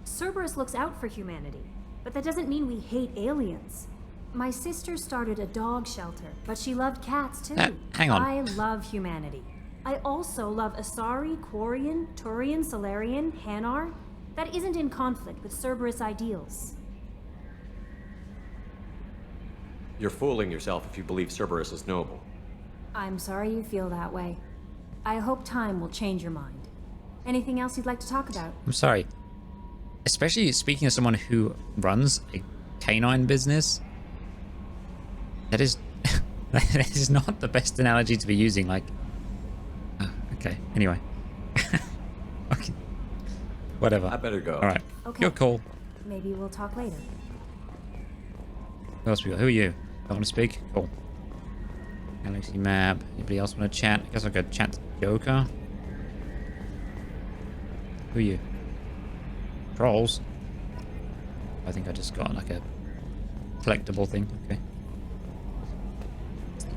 Cerberus looks out for humanity, but that doesn't mean we hate aliens. My sister started a dog shelter, but she loved cats too. Hang on. I love humanity. I also love Asari, Quarian, Turian, Solarian, Hanar. That isn't in conflict with Cerberus ideals. You're fooling yourself if you believe Cerberus is noble. I'm sorry you feel that way. I hope time will change your mind. Anything else you'd like to talk about? I'm sorry. Especially speaking as someone who runs a canine business, that is that is not the best analogy to be using. Like, okay. Anyway, okay. Whatever. I better go. All right. Okay. Your call. Maybe we'll talk later. Who else we got? Who are you? Don't want to speak? Cool. Galaxy map. Anybody else want to chat? I guess I'll go chat to Joker. Who are you? Trolls. I think I just got like a collectible thing. Okay.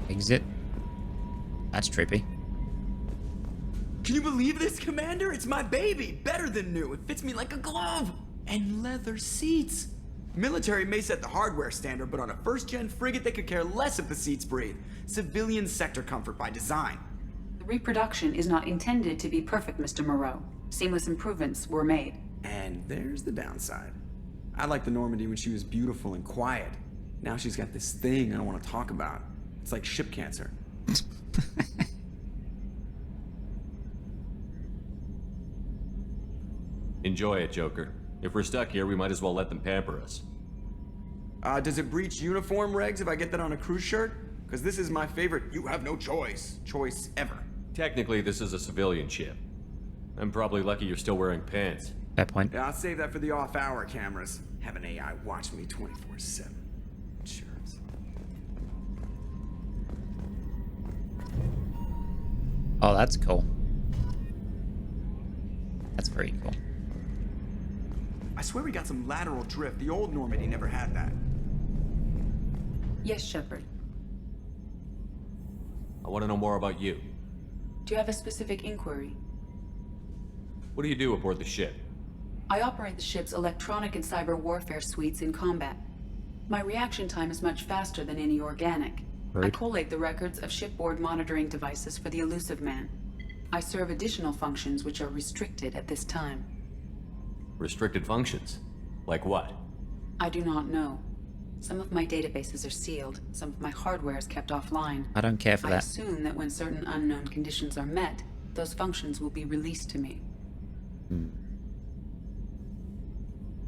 Exit. That's trippy. Can you believe this, Commander? It's my baby! Better than new. It fits me like a glove! And leather seats! Military may set the hardware standard, but on a first-gen frigate they could care less if the seats breathe. Civilian sector comfort by design. The reproduction is not intended to be perfect, Mr. Moreau. Seamless improvements were made. And there's the downside. I liked the Normandy when she was beautiful and quiet. Now she's got this thing I don't want to talk about. It's like ship cancer. Enjoy it, Joker. If we're stuck here, we might as well let them pamper us. Does it breach uniform regs if I get that on a cruise shirt? Because this is my favorite you have no choice ever. Technically, this is a civilian ship. I'm probably lucky you're still wearing pants. Fair point. Yeah, I'll save that for the off-hour cameras. Have an AI watch me 24/7. Insurance. Oh, that's cool. That's very cool. I swear we got some lateral drift. The old Normandy never had that. Yes, Shepard. I want to know more about you. Do you have a specific inquiry? What do you do aboard the ship? I operate the ship's electronic and cyber warfare suites in combat. My reaction time is much faster than any organic. Right. I collate the records of shipboard monitoring devices for the Elusive Man. I serve additional functions which are restricted at this time. Restricted functions? Like what? I do not know. Some of my databases are sealed, some of my hardware is kept offline. I don't care for I that. assume that when certain unknown conditions are met, those functions will be released to me.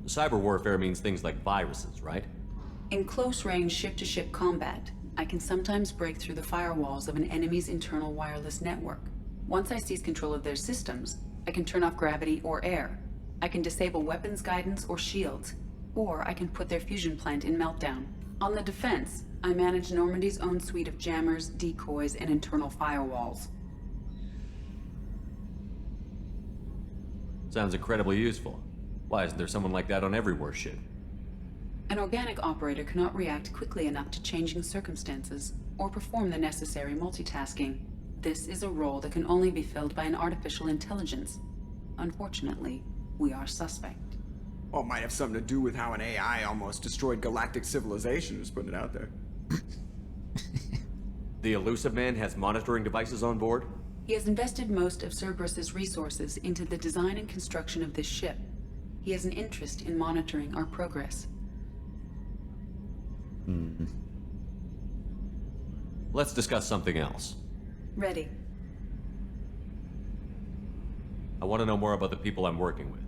Cyber warfare means things like viruses, right? In close-range ship-to-ship combat, I can sometimes break through the firewalls of an enemy's internal wireless network. Once I seize control of their systems, I can turn off gravity or air. I can disable weapons guidance or shields, or I can put their fusion plant in meltdown. On the defense, I manage Normandy's own suite of jammers, decoys, and internal firewalls. Sounds incredibly useful. Why isn't there someone like that on every warship? An organic operator cannot react quickly enough to changing circumstances, or perform the necessary multitasking. This is a role that can only be filled by an artificial intelligence. Unfortunately, we are suspect. Well, it might have something to do with how an AI almost destroyed galactic civilization, just putting it out there. The Elusive Man has monitoring devices on board? He has invested most of Cerberus's resources into the design and construction of this ship. He has an interest in monitoring our progress. Let's discuss something else. Ready. I want to know more about the people I'm working with.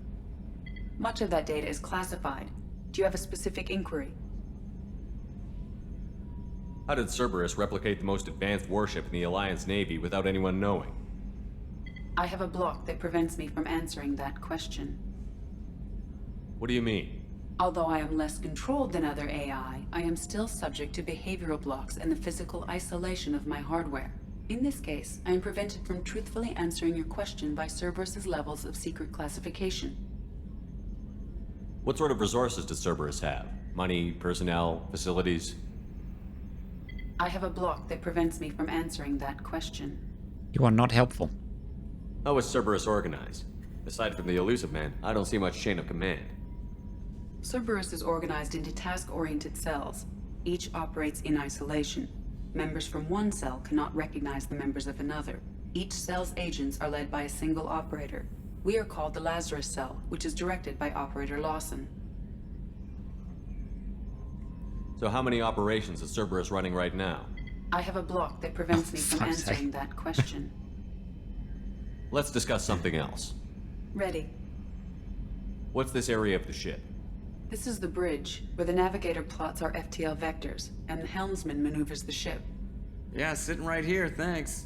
Much of that data is classified. Do you have a specific inquiry? How did Cerberus replicate the most advanced warship in the Alliance Navy without anyone knowing? I have a block that prevents me from answering that question. What do you mean? Although I am less controlled than other AI, I am still subject to behavioral blocks and the physical isolation of my hardware. In this case, I am prevented from truthfully answering your question by Cerberus's levels of secret classification. What sort of resources does Cerberus have? Money, personnel, facilities? I have a block that prevents me from answering that question. You are not helpful. How is Cerberus organized? Aside from the Elusive Man, I don't see much chain of command. Cerberus is organized into task-oriented cells. Each operates in isolation. Members from one cell cannot recognize the members of another. Each cell's agents are led by a single operator. We are called the Lazarus Cell, which is directed by Operator Lawson. So how many operations is Cerberus running right now? I have a block that prevents me from answering that question. Let's discuss something else. Ready. What's this area of the ship? This is the bridge, where the navigator plots our FTL vectors, and the helmsman maneuvers the ship. Yeah, sitting right here, thanks.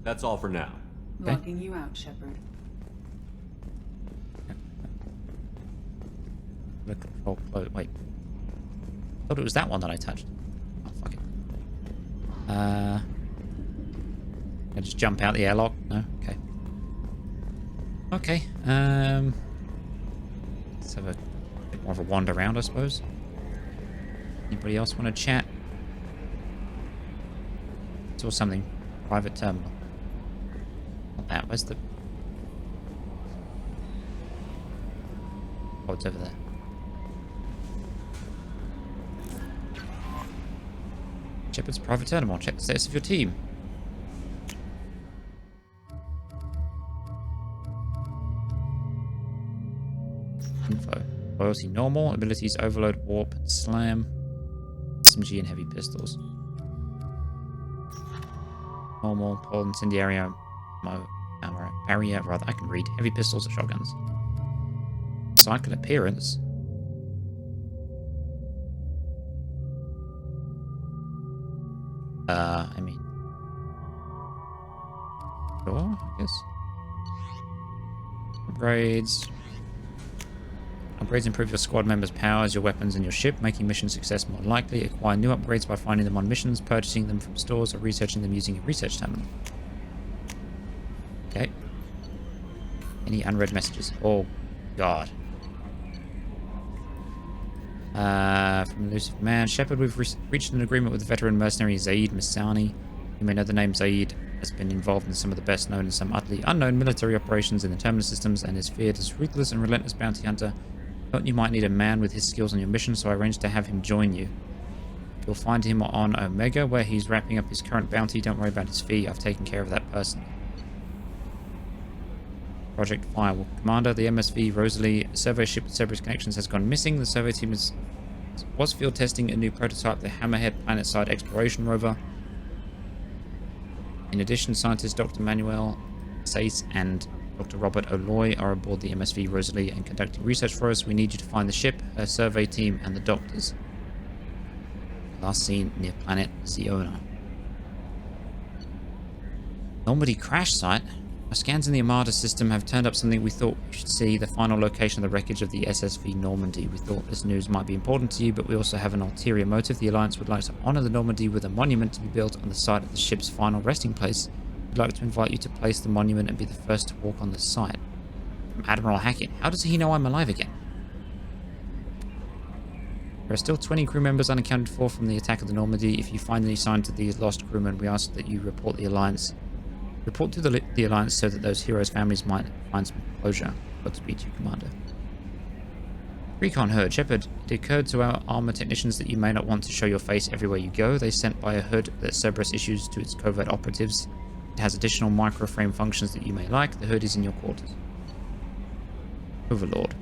That's all for now. Logging you out, Shepard. The control close. Wait. I thought it was that one that I touched. Oh, fuck it. Can I just jump out the airlock? No? Okay. Okay. Let's have a bit more of a wander around, I suppose. Anybody else want to chat? Saw something. Private terminal. Not that. Where's the... Oh, it's over there. Shepard's private terminal. Check the status of your team. Loyalty normal. Abilities overload, warp, and slam. SMG and heavy pistols. Normal, pole, incendiario, barrier, rather, I can read. Heavy pistols or shotguns. Cycle appearance. I mean... Sure, I guess. Upgrades. Upgrades improve your squad members' powers, your weapons, and your ship, making mission success more likely. Acquire new upgrades by finding them on missions, purchasing them from stores, or researching them using a research terminal. Okay. Any unread messages? Oh, God. From Elusive Man. Shepard, we've reached an agreement with the veteran mercenary Zaid Masani. You may know the name Zaid has been involved in some of the best known and some utterly unknown military operations in the Terminus systems and is feared as ruthless and relentless bounty hunter. Thought you might need a man with his skills on your mission, so I arranged to have him join you. You'll find him on Omega, where he's wrapping up his current bounty. Don't worry about his fee. I've taken care of that person. Project Firewall. Commander, the MSV Rosalie survey ship with Cerberus connections has gone missing. The survey team was field testing a new prototype, the Hammerhead Planetside Exploration Rover. In addition, scientists Dr. Manuel Sace and Dr. Robert O'Loy are aboard the MSV Rosalie and conducting research for us. We need you to find the ship, her survey team, and the doctors. Last seen near planet Ziona. Normandy crash site? Our scans in the Armada system have turned up something we thought we should see, the final location of the wreckage of the SSV Normandy. We thought this news might be important to you, but we also have an ulterior motive. The Alliance would like to honor the Normandy with a monument to be built on the site of the ship's final resting place. We'd like to invite you to place the monument and be the first to walk on the site. From Admiral Hackett. How does he know I'm alive again? There are still 20 crew members unaccounted for from the attack of the Normandy. If you find any sign to these lost crewmen, we ask that you report the Alliance. Report to the Alliance so that those heroes' families might find some closure. Godspeed to you, Commander. Recon Herd. Shepard, it occurred to our armor technicians that you may not want to show your face everywhere you go. They sent by a hood that Cerberus issues to its covert operatives. It has additional microframe functions that you may like. The hood is in your quarters. Overlord.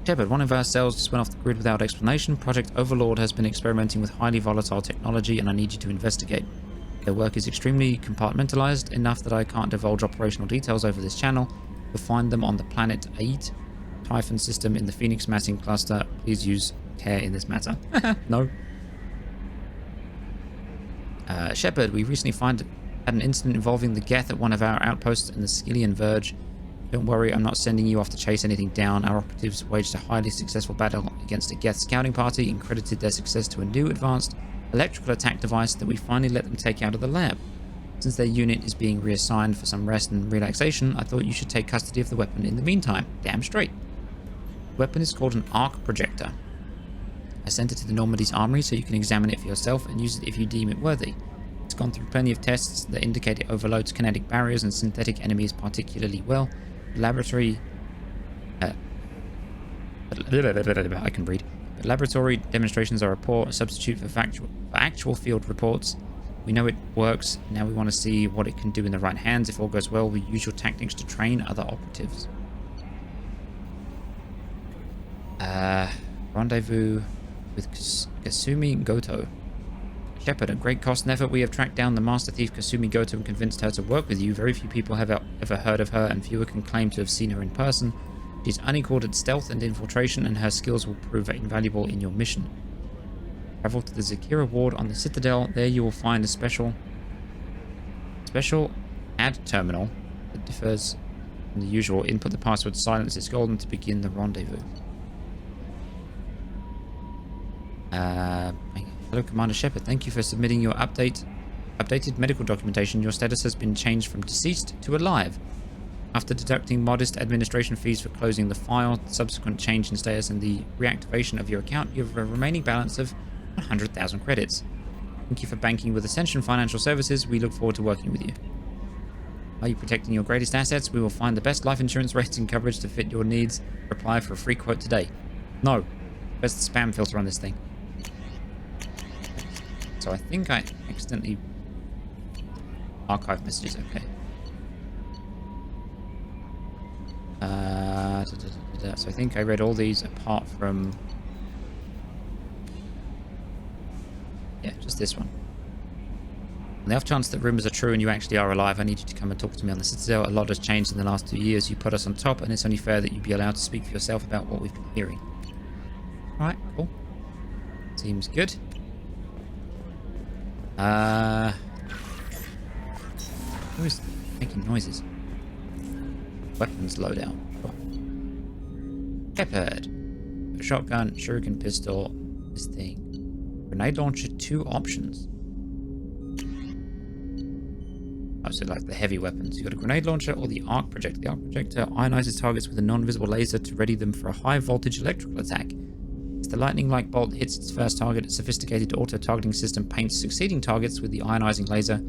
Shepard, one of our cells just went off the grid without explanation. Project Overlord has been experimenting with highly volatile technology, and I need you to investigate. Their work is extremely compartmentalized, enough that I can't divulge operational details over this channel. You'll find them on the planet 8 Typhon system in the Phoenix massing cluster. Please use care in this matter. No. Shepard, we recently had an incident involving the Geth at one of our outposts in the Skillian Verge. Don't worry, I'm not sending you off to chase anything down. Our operatives waged a highly successful battle against a Geth scouting party and credited their success to a new advanced electrical attack device that we finally let them take out of the lab. Since their unit is being reassigned for some rest and relaxation, I thought you should take custody of the weapon in the meantime. Damn straight. The weapon is called an arc projector. I sent it to the Normandy's armory so you can examine it for yourself and use it if you deem it worthy. It's gone through plenty of tests that indicate it overloads kinetic barriers and synthetic enemies particularly well. Laboratory... I can read. But laboratory demonstrations are a poor substitute for actual field reports. We know it works. Now we want to see what it can do in the right hands. If all goes well, we use your tactics to train other operatives. Rendezvous with Kasumi Goto. Shepard, at great cost and effort, we have tracked down the master thief Kasumi Goto and convinced her to work with you. Very few people have ever heard of her, and fewer can claim to have seen her in person. She's unequaled at stealth and infiltration, and her skills will prove invaluable in your mission. Travel to the Zakira ward on the Citadel. There you will find a special ad terminal that differs from the usual. Input the password Silence is Golden to begin the rendezvous. Hello, Commander Shepard. Thank you for submitting your updated medical documentation. Your status has been changed from deceased to alive. After deducting modest administration fees for closing the file, subsequent change in status, and the reactivation of your account, you have a remaining balance of 100,000 credits. Thank you for banking with Ascension Financial Services. We look forward to working with you. Are you protecting your greatest assets? We will find the best life insurance rates and coverage to fit your needs. Apply for a free quote today. No. Where's the spam filter on this thing? So I think I accidentally archive messages. Okay. So I think I read all these apart from... yeah, just this one. On the off chance that rumors are true and you actually are alive, I need you to come and talk to me on the Citadel. A lot has changed in the last 2 years. You put us on top, and it's only fair that you be allowed to speak for yourself about what we've been hearing. Alright, cool. Seems good. Who is making noises? Weapons loadout. Shepherd. A shotgun, shuriken pistol, this thing. Grenade launcher, 2 options. Oh, so like the heavy weapons. You got a grenade launcher or the arc projector. The arc projector ionizes targets with a non-visible laser to ready them for a high voltage electrical attack. As the lightning-like bolt hits its first target, its sophisticated auto-targeting system paints succeeding targets with the ionizing laser,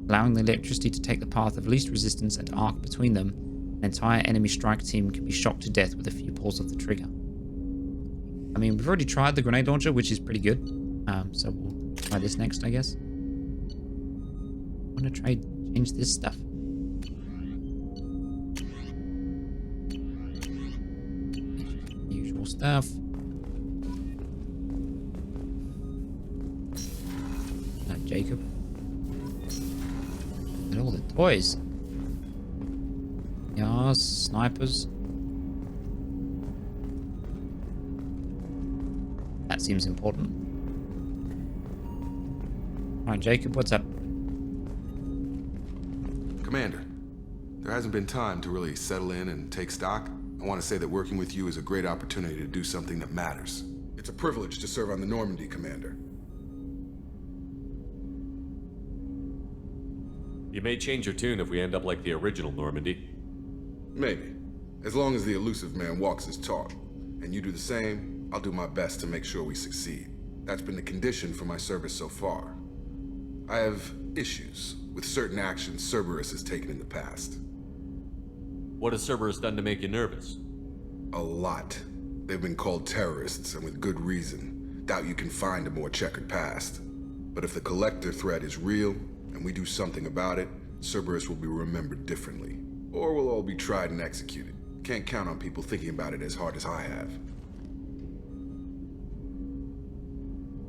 allowing the electricity to take the path of least resistance and arc between them. An entire enemy strike team can be shocked to death with a few pulls of the trigger. I mean, we've already tried the grenade launcher, which is pretty good. So we'll try this next, I guess. I want to change this stuff. Usual stuff. Jacob. And all the toys. Yars, snipers. That seems important. Alright, Jacob, what's up? Commander, there hasn't been time to really settle in and take stock. I want to say that working with you is a great opportunity to do something that matters. It's a privilege to serve on the Normandy, Commander. You may change your tune if we end up like the original Normandy. Maybe. As long as the elusive man walks his talk. And you do the same, I'll do my best to make sure we succeed. That's been the condition for my service so far. I have issues with certain actions Cerberus has taken in the past. What has Cerberus done to make you nervous? A lot. They've been called terrorists, and with good reason. Doubt you can find a more checkered past. But if the Collector threat is real, and we do something about it, Cerberus will be remembered differently. Or we'll all be tried and executed. Can't count on people thinking about it as hard as I have.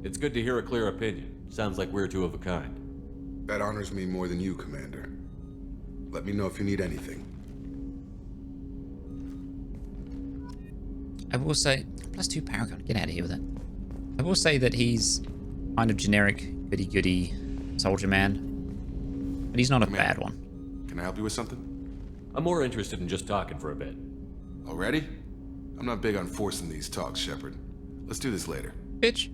It's good to hear a clear opinion. Sounds like we're two of a kind. That honors me more than you, Commander. Let me know if you need anything. I will say... +2 Paragon. Get out of here with that. I will say that he's kind of generic, goody-goody soldier man. But he's not a bad one. Can I help you with something? I'm more interested in just talking for a bit. Already? I'm not big on forcing these talks, Shepard. Let's do this later. Bitch.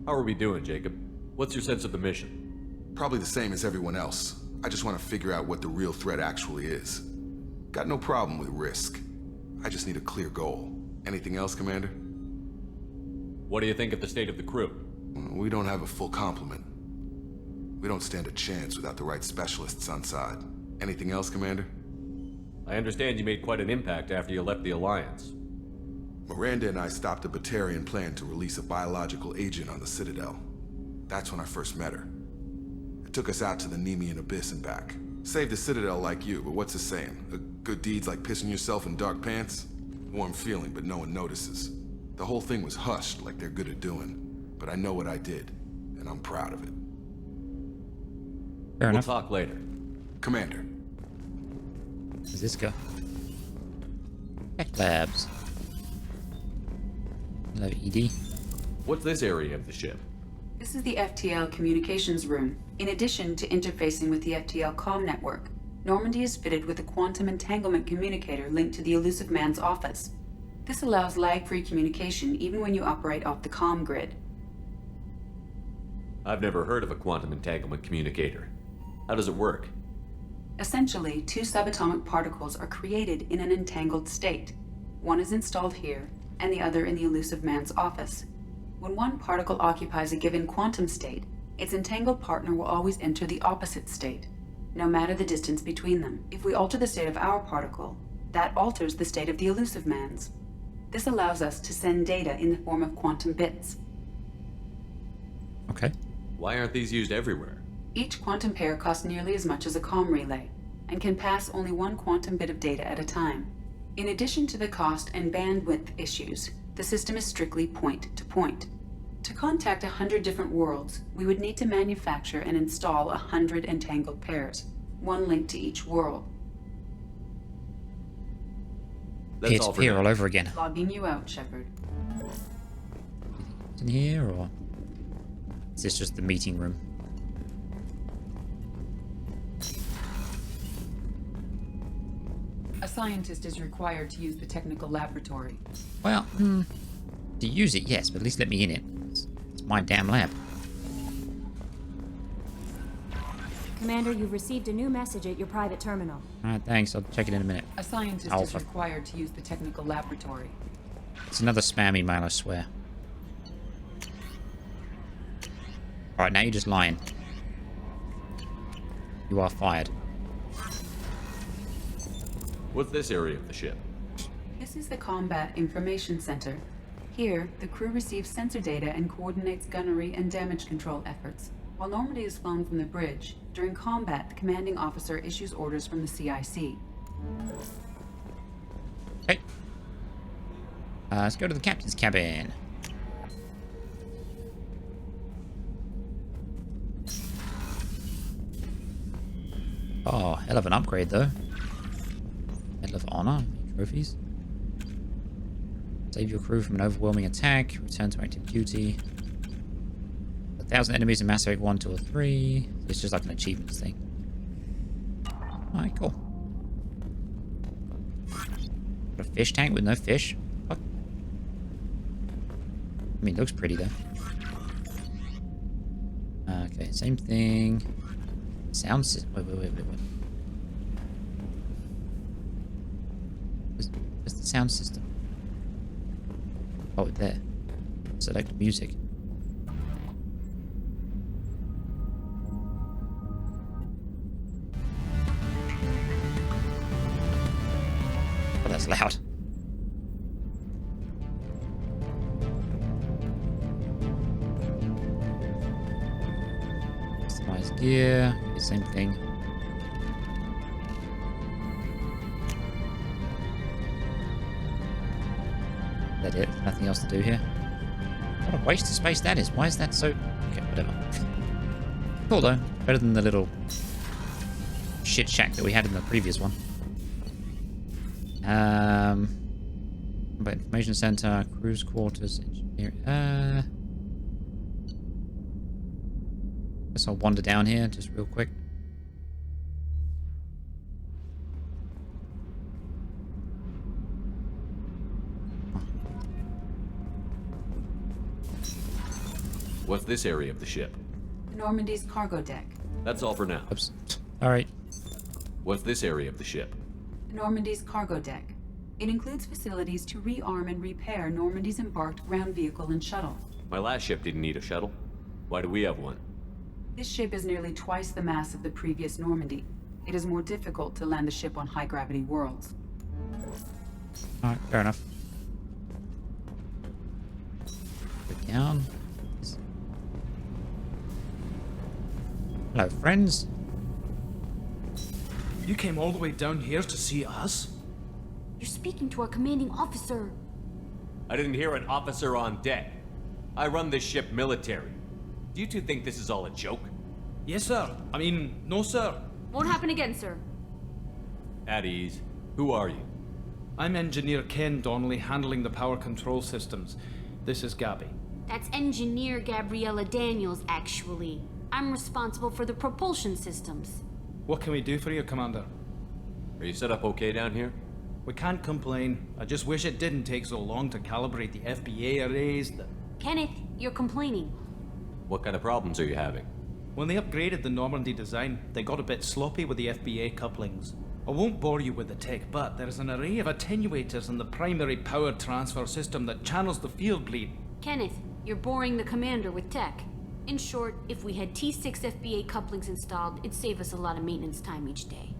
How are we doing, Jacob? What's your sense of the mission? Probably the same as everyone else. I just want to figure out what the real threat actually is. Got no problem with risk. I just need a clear goal. Anything else, Commander? What do you think of the state of the crew? We don't have a full complement. We don't stand a chance without the right specialists on side. Anything else, Commander? I understand you made quite an impact after you left the Alliance. Miranda and I stopped a Batarian plan to release a biological agent on the Citadel. That's when I first met her. It took us out to the Nemean Abyss and back. Saved the Citadel like you, but what's the saying? Good deeds like pissing yourself in dark pants? Warm feeling, but no one notices. The whole thing was hushed like they're good at doing. But I know what I did, and I'm proud of it. Fair enough. We'll talk later. Commander. Where's this go? Tech Labs. Hello, ED. What's this area of the ship? This is the FTL communications room. In addition to interfacing with the FTL comm network, Normandy is fitted with a quantum entanglement communicator linked to the Elusive Man's office. This allows lag-free communication even when you operate off the comm grid. I've never heard of a quantum entanglement communicator. How does it work? Essentially, 2 subatomic particles are created in an entangled state. One is installed here, and the other in the Elusive Man's office. When one particle occupies a given quantum state, its entangled partner will always enter the opposite state, no matter the distance between them. If we alter the state of our particle, that alters the state of the Elusive Man's. This allows us to send data in the form of quantum bits. Okay. Why aren't these used everywhere? Each quantum pair costs nearly as much as a comm relay, and can pass only one quantum bit of data at a time. In addition to the cost and bandwidth issues, the system is strictly point-to-point. To contact 100 different worlds, we would need to manufacture and install 100 entangled pairs, one link to each world. That's all for here all over again. Logging you out, Shepard. In here, or is this just the meeting room? A scientist is required to use the technical laboratory. Well, to use it, yes, but at least let me in it. It's my damn lab. Commander, you've received a new message at your private terminal. Alright, thanks. I'll check it in a minute. A scientist is required to use the technical laboratory. It's another spam email, I swear. Alright, now you're just lying. You are fired. What's this area of the ship? This is the Combat Information Center. Here, the crew receives sensor data and coordinates gunnery and damage control efforts. While Normandy is flown from the bridge, during combat, the commanding officer issues orders from the CIC. Okay. Let's go to the captain's cabin. Oh, hell of an upgrade, though. Medal of Honor, trophies. Save your crew from an overwhelming attack. Return to active duty. 1,000 enemies in Mass Effect 1, 2, or 3. It's just like an achievements thing. Alright, cool. Got a fish tank with no fish. Fuck. I mean, it looks pretty though. Okay, same thing. Sound system. Wait. Where's the sound system? Oh, there. Select music. Oh, that's loud. Customize gear. Okay, same thing. Is that it? Nothing else to do here? What a waste of space that is. Why is that so... Okay, whatever. Cool though. Better than the little shit shack that we had in the previous one. Combat Information Center, Cruise Quarters, Engineer. Guess I'll wander down here just real quick. What's this area of the ship? Normandy's cargo deck. That's all for now. Oops. Alright. What's this area of the ship? Normandy's cargo deck. It includes facilities to rearm and repair Normandy's embarked ground vehicle and shuttle. My last ship didn't need a shuttle. Why do we have one? This ship is nearly twice the mass of the previous Normandy. It is more difficult to land the ship on high-gravity worlds. Alright, fair enough. Put down. Hello, friends. You came all the way down here to see us? You're speaking to our commanding officer. I didn't hear an officer on deck. I run this ship military. Do you two think this is all a joke? Yes, sir. I mean, no, sir. Won't happen again, sir. At ease. Who are you? I'm Engineer Ken Donnelly, handling the power control systems. This is Gabby. That's Engineer Gabriella Daniels, actually. I'm responsible for the propulsion systems. What can we do for you, Commander? Are you set up okay down here? We can't complain. I just wish it didn't take so long to calibrate the FBA arrays. Kenneth, you're complaining. What kind of problems are you having? When they upgraded the Normandy design, they got a bit sloppy with the FBA couplings. I won't bore you with the tech, but there's an array of attenuators in the primary power transfer system that channels the field bleed. Kenneth, you're boring the commander with tech. In short, if we had T6 FBA couplings installed, it'd save us a lot of maintenance time each day.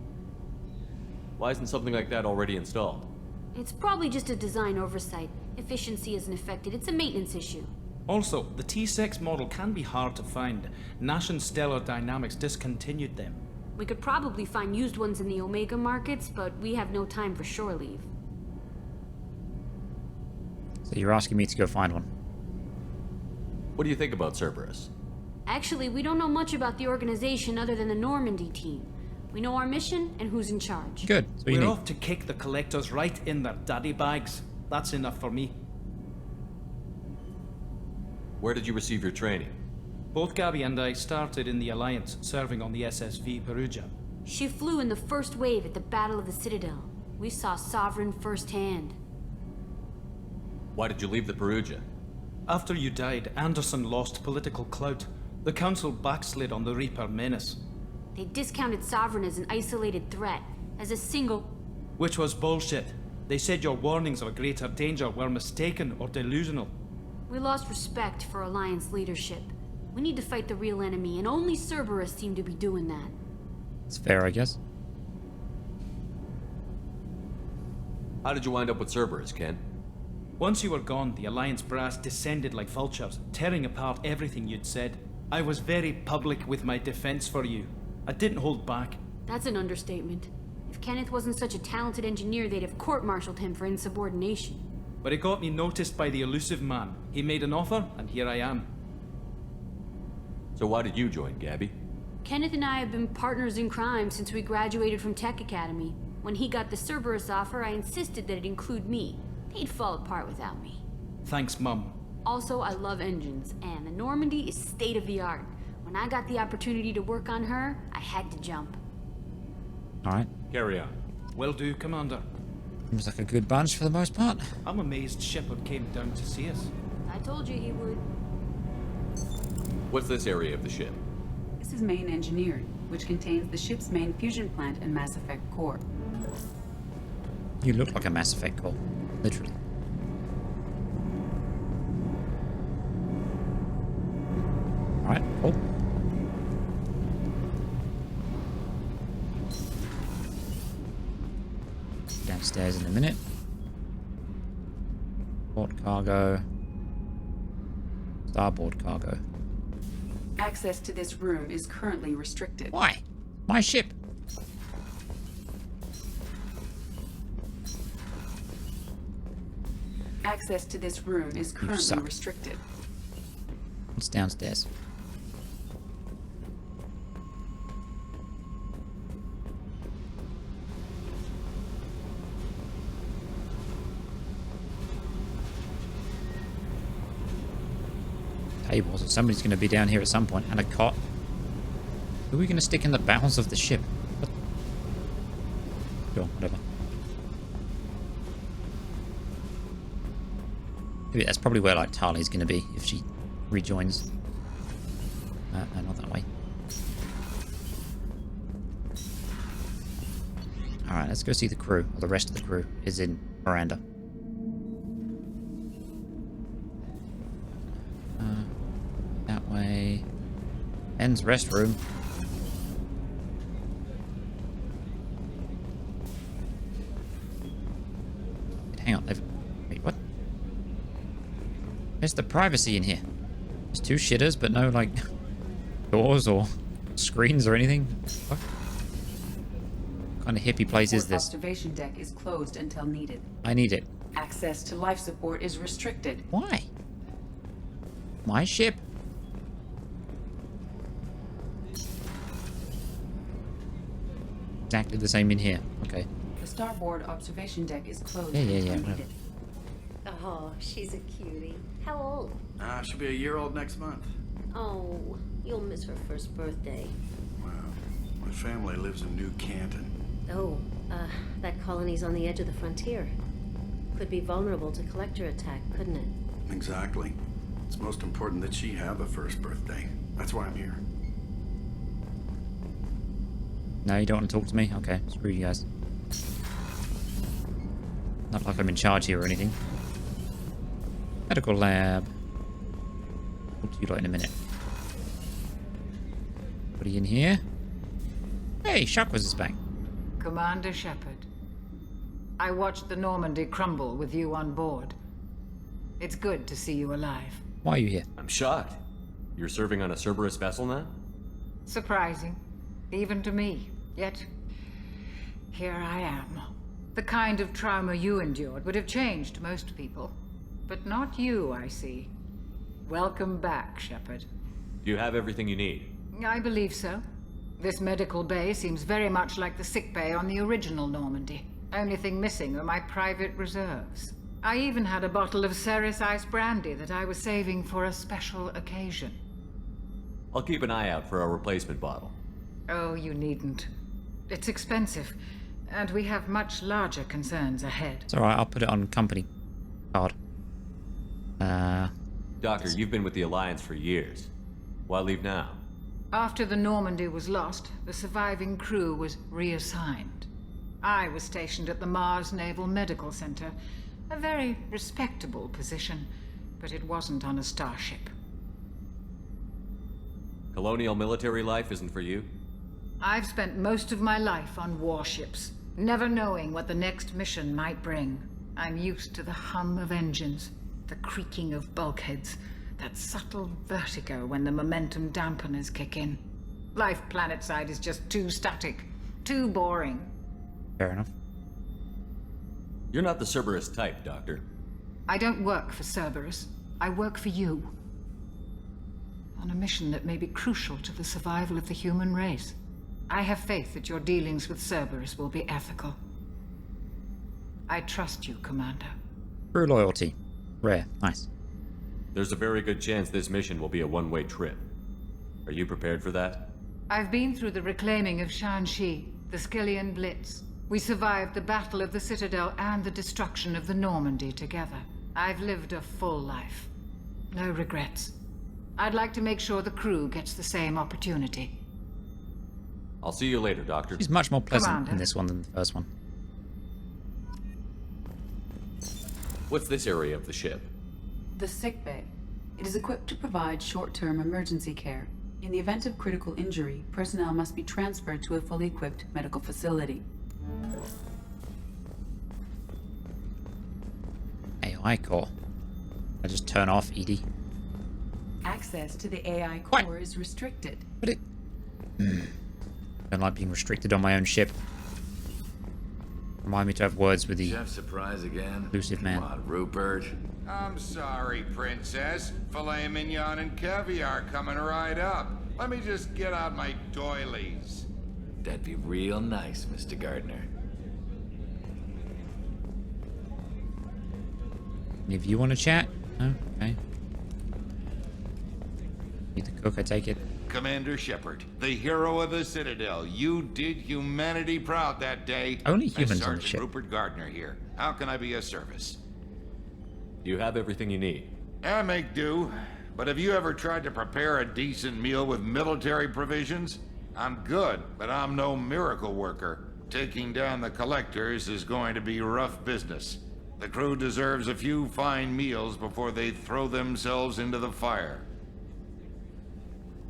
Why isn't something like that already installed? It's probably just a design oversight. Efficiency isn't affected, it's a maintenance issue. Also, the T6 model can be hard to find. Nash and Stellar Dynamics discontinued them. We could probably find used ones in the Omega markets, but we have no time for shore leave. So you're asking me to go find one? What do you think about Cerberus? Actually, we don't know much about the organization other than the Normandy team. We know our mission and who's in charge. Good. So We're off to kick the collectors right in their daddy bags. That's enough for me. Where did you receive your training? Both Gabby and I started in the Alliance, serving on the SSV Perugia. She flew in the first wave at the Battle of the Citadel. We saw Sovereign firsthand. Why did you leave the Perugia? After you died, Anderson lost political clout. The Council backslid on the Reaper menace. They discounted Sovereign as an isolated threat, as a single... Which was bullshit. They said your warnings of a greater danger were mistaken or delusional. We lost respect for Alliance leadership. We need to fight the real enemy, and only Cerberus seemed to be doing that. It's fair, I guess. How did you wind up with Cerberus, Ken? Once you were gone, the Alliance brass descended like vultures, tearing apart everything you'd said. I was very public with my defense for you. I didn't hold back. That's an understatement. If Kenneth wasn't such a talented engineer, they'd have court-martialed him for insubordination. But it got me noticed by the elusive man. He made an offer, and here I am. So why did you join, Gabby? Kenneth and I have been partners in crime since we graduated from Tech Academy. When he got the Cerberus offer, I insisted that it include me. They'd fall apart without me. Thanks, Mum. Also, I love engines, and the Normandy is state-of-the-art. When I got the opportunity to work on her, I had to jump. Alright. Carry on. Will do, Commander. Seems like a good bunch for the most part. I'm amazed Shepard came down to see us. I told you he would. What's this area of the ship? This is main engineering, which contains the ship's main fusion plant and Mass Effect core. You look like a Mass Effect core. Literally. Alright, cool. Downstairs in a minute. Port cargo. Starboard cargo. Access to this room is currently restricted. Why? My ship. Access to this room is currently suck. restricted. It's downstairs. Tables, and somebody's going to be down here at some point, and a cot. Who are we going to stick in the bowels of the ship? What? Sure, whatever. Maybe that's probably where like Tali's going to be if she rejoins. No, not that way. Alright, let's go see the crew. Or the rest of the crew is in Miranda. That way. Ends restroom. Hang on, wait, what? There's the privacy in here. There's two shitters, but no, like, doors or screens or anything. What kind of hippie place is this? Observation deck is closed until needed. I need it. Access to life support is restricted. Why? My ship? Exactly the same in here. Okay. The starboard observation deck is closed Yeah, until whatever. needed. Oh, she's a cutie. How old? She'll be a year old next month. Oh, you'll miss her first birthday. Wow. My family lives in New Canton. Oh, that colony's on the edge of the frontier. Could be vulnerable to collector attack, couldn't it? Exactly. It's most important that she have a first birthday. That's why I'm here. No, you don't want to talk to me? Okay, screw you guys. Not like I'm in charge here or anything. Medical lab. Talk to you lot in a minute. Anybody in here? Hey, Shackwas is back. Commander Shepard, I watched the Normandy crumble with you on board. It's good to see you alive. Why are you here? I'm shocked. You're serving on a Cerberus vessel now? Surprising, even to me. Yet, here I am. The kind of trauma you endured would have changed most people. But not you, I see. Welcome back, Shepard. Do you have everything you need? I believe so. This medical bay seems very much like the sick bay on the original Normandy. Only thing missing are my private reserves. I even had a bottle of Ceres Ice brandy that I was saving for a special occasion. I'll keep an eye out for a replacement bottle. Oh, you needn't. It's expensive, and we have much larger concerns ahead. It's alright, I'll put it on company card. Doctor, you've been with the Alliance for years. Why leave now? After the Normandy was lost, the surviving crew was reassigned. I was stationed at the Mars Naval Medical Center, a very respectable position, but it wasn't on a starship. Colonial military life isn't for you? I've spent most of my life on warships, never knowing what the next mission might bring. I'm used to the hum of engines, the creaking of bulkheads, that subtle vertigo when the momentum dampeners kick in. Life planetside is just too static, too boring. Fair enough. You're not the Cerberus type, Doctor. I don't work for Cerberus. I work for you. On a mission that may be crucial to the survival of the human race. I have faith that your dealings with Cerberus will be ethical. I trust you, Commander. True loyalty. Rare. Nice. There's a very good chance this mission will be a one-way trip. Are you prepared for that? I've been through the reclaiming of Shanxi, the Skillian Blitz. We survived the Battle of the Citadel and the destruction of the Normandy together. I've lived a full life. No regrets. I'd like to make sure the crew gets the same opportunity. I'll see you later, Doctor. She's much more pleasant Commander. in this one than the first one. What's this area of the ship? The sick bay. It is equipped to provide short-term emergency care. In the event of critical injury, personnel must be transferred to a fully equipped medical facility. AI core. I just turn off ED. Access to the AI core is restricted. But it... don't like being restricted on my own ship. Remind me to have words with the Chef surprise again. elusive man. What, Rupert? I'm sorry, Princess. Filet mignon and caviar coming right up. Let me just get out my doilies. That'd be real nice, Mr. Gardner. If you want to chat, oh, okay. Need the cook, I take it. Commander Shepard, the hero of the Citadel. You did humanity proud that day. Only humans on the Sergeant ship. Rupert Gardner here. How can I be of service? You have everything you need. I make do. But have you ever tried to prepare a decent meal with military provisions? I'm good, but I'm no miracle worker. Taking down the collectors is going to be rough business. The crew deserves a few fine meals before they throw themselves into the fire.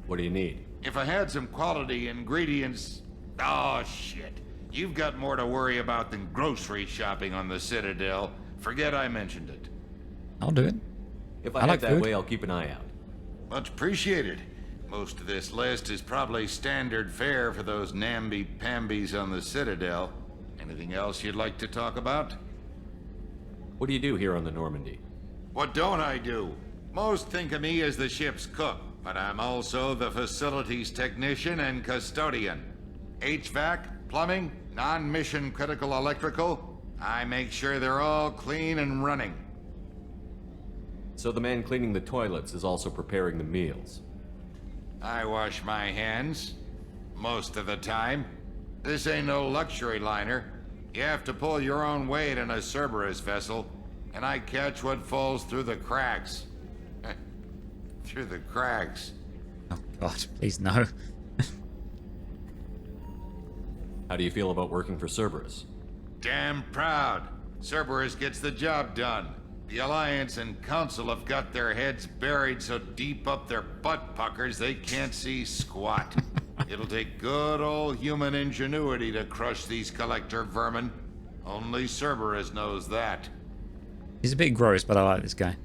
What do you need? If I had some quality ingredients... Oh, shit. You've got more to worry about than grocery shopping on the Citadel. Forget I mentioned it. I'll do it. If I like head that food. way, I'll keep an eye out. Much appreciated. Most of this list is probably standard fare for those namby-pambies on the Citadel. Anything else you'd like to talk about? What do you do here on the Normandy? What don't I do? Most think of me as the ship's cook, but I'm also the facilities technician and custodian. HVAC, plumbing, non-mission critical electrical. I make sure they're all clean and running. So the man cleaning the toilets is also preparing the meals. I wash my hands. Most of the time. This ain't no luxury liner. You have to pull your own weight in a Cerberus vessel, and I catch what falls through the cracks. Through the cracks. Oh god, please no. How do you feel about working for Cerberus? Damn proud. Cerberus gets the job done. The Alliance and Council have got their heads buried so deep up their butt puckers they can't see squat. It'll take good old human ingenuity to crush these collector vermin. Only Cerberus knows that. He's a bit gross, but I like this guy.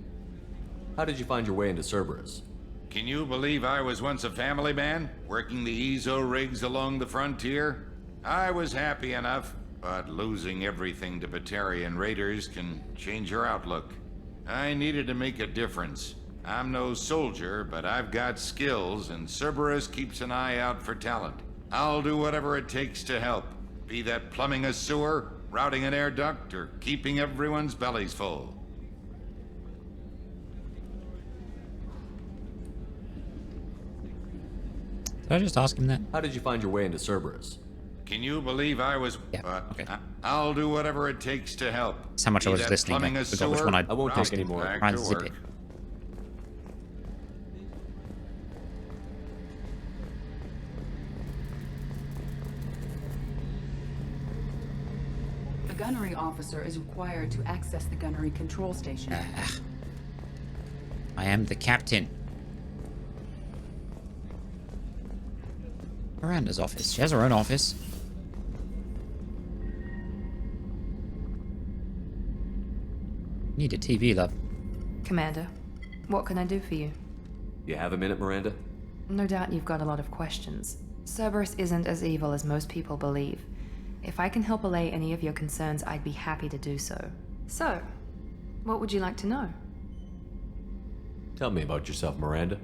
How did you find your way into Cerberus? Can you believe I was once a family man, working the EZO rigs along the frontier? I was happy enough, but losing everything to Batarian raiders can change your outlook. I needed to make a difference. I'm no soldier, but I've got skills, and Cerberus keeps an eye out for talent. I'll do whatever it takes to help. Be that plumbing a sewer, routing an air duct, or keeping everyone's bellies full. Did I just ask him that? How did you find your way into Cerberus? Can you believe I was... okay. I'll do whatever it takes to help. That's how much I Be was that listening. plumbing I a forgot which sewer, one I won't take any more. back Try and to zip work. it. The gunnery officer is required to access the gunnery control station. I am the captain. Miranda's office. She has her own office. Need a TV, love. Commander, what can I do for you? You have a minute, Miranda? No doubt you've got a lot of questions. Cerberus isn't as evil as most people believe. If I can help allay any of your concerns, I'd be happy to do so. So, what would you like to know? Tell me about yourself, Miranda.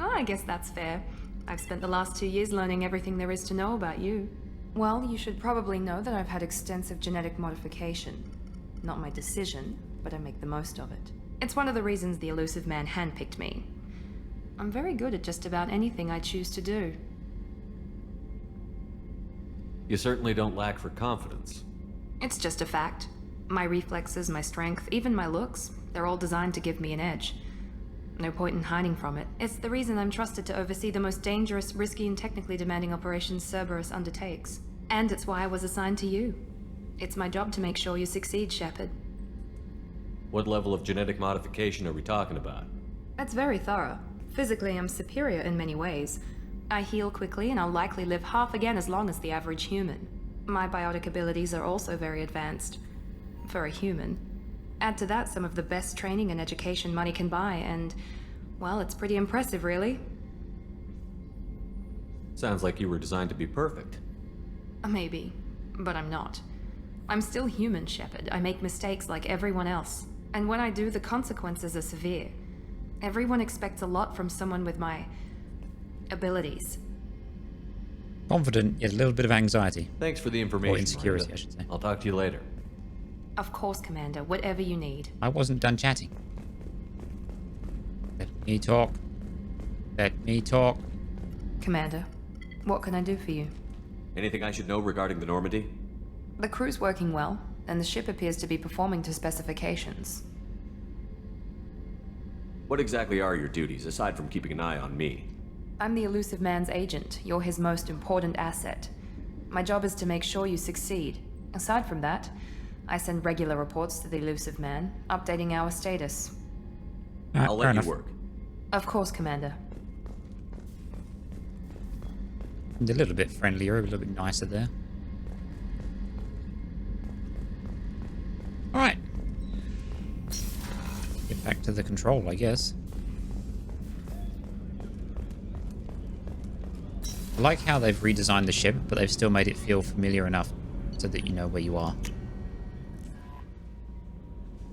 Oh, I guess that's fair. I've spent the last 2 years learning everything there is to know about you. Well, you should probably know that I've had extensive genetic modification. Not my decision, but I make the most of it. It's one of the reasons the Elusive Man handpicked me. I'm very good at just about anything I choose to do. You certainly don't lack for confidence. It's just a fact. My reflexes, my strength, even my looks, they're all designed to give me an edge. No point in hiding from it. It's the reason I'm trusted to oversee the most dangerous, risky, and technically demanding operations Cerberus undertakes. And it's why I was assigned to you. It's my job to make sure you succeed, Shepard. What level of genetic modification are we talking about? That's very thorough. Physically, I'm superior in many ways. I heal quickly, and I'll likely live half again as long as the average human. My biotic abilities are also very advanced. For a human. Add to that some of the best training and education money can buy, and, well, it's pretty impressive, really. Sounds like you were designed to be perfect. Maybe, but I'm not. I'm still human, Shepard. I make mistakes like everyone else. And when I do, the consequences are severe. Everyone expects a lot from someone with my abilities. Confident, yet a little bit of anxiety. Thanks for the information, Or insecurity, Miranda. I should say. I'll talk to you later. Of course, Commander. Whatever you need. I wasn't done chatting. Let me talk. Let me talk. Commander, what can I do for you? Anything I should know regarding the Normandy? The crew's working well, and the ship appears to be performing to specifications. What exactly are your duties, aside from keeping an eye on me? I'm the Elusive Man's agent. You're his most important asset. My job is to make sure you succeed. Aside from that, I send regular reports to the Elusive Man, updating our status. I'll let you work. Of course, Commander. And a little bit friendlier, a little bit nicer there. Alright. Get back to the control, I guess. I like how they've redesigned the ship, but they've still made it feel familiar enough so that you know where you are.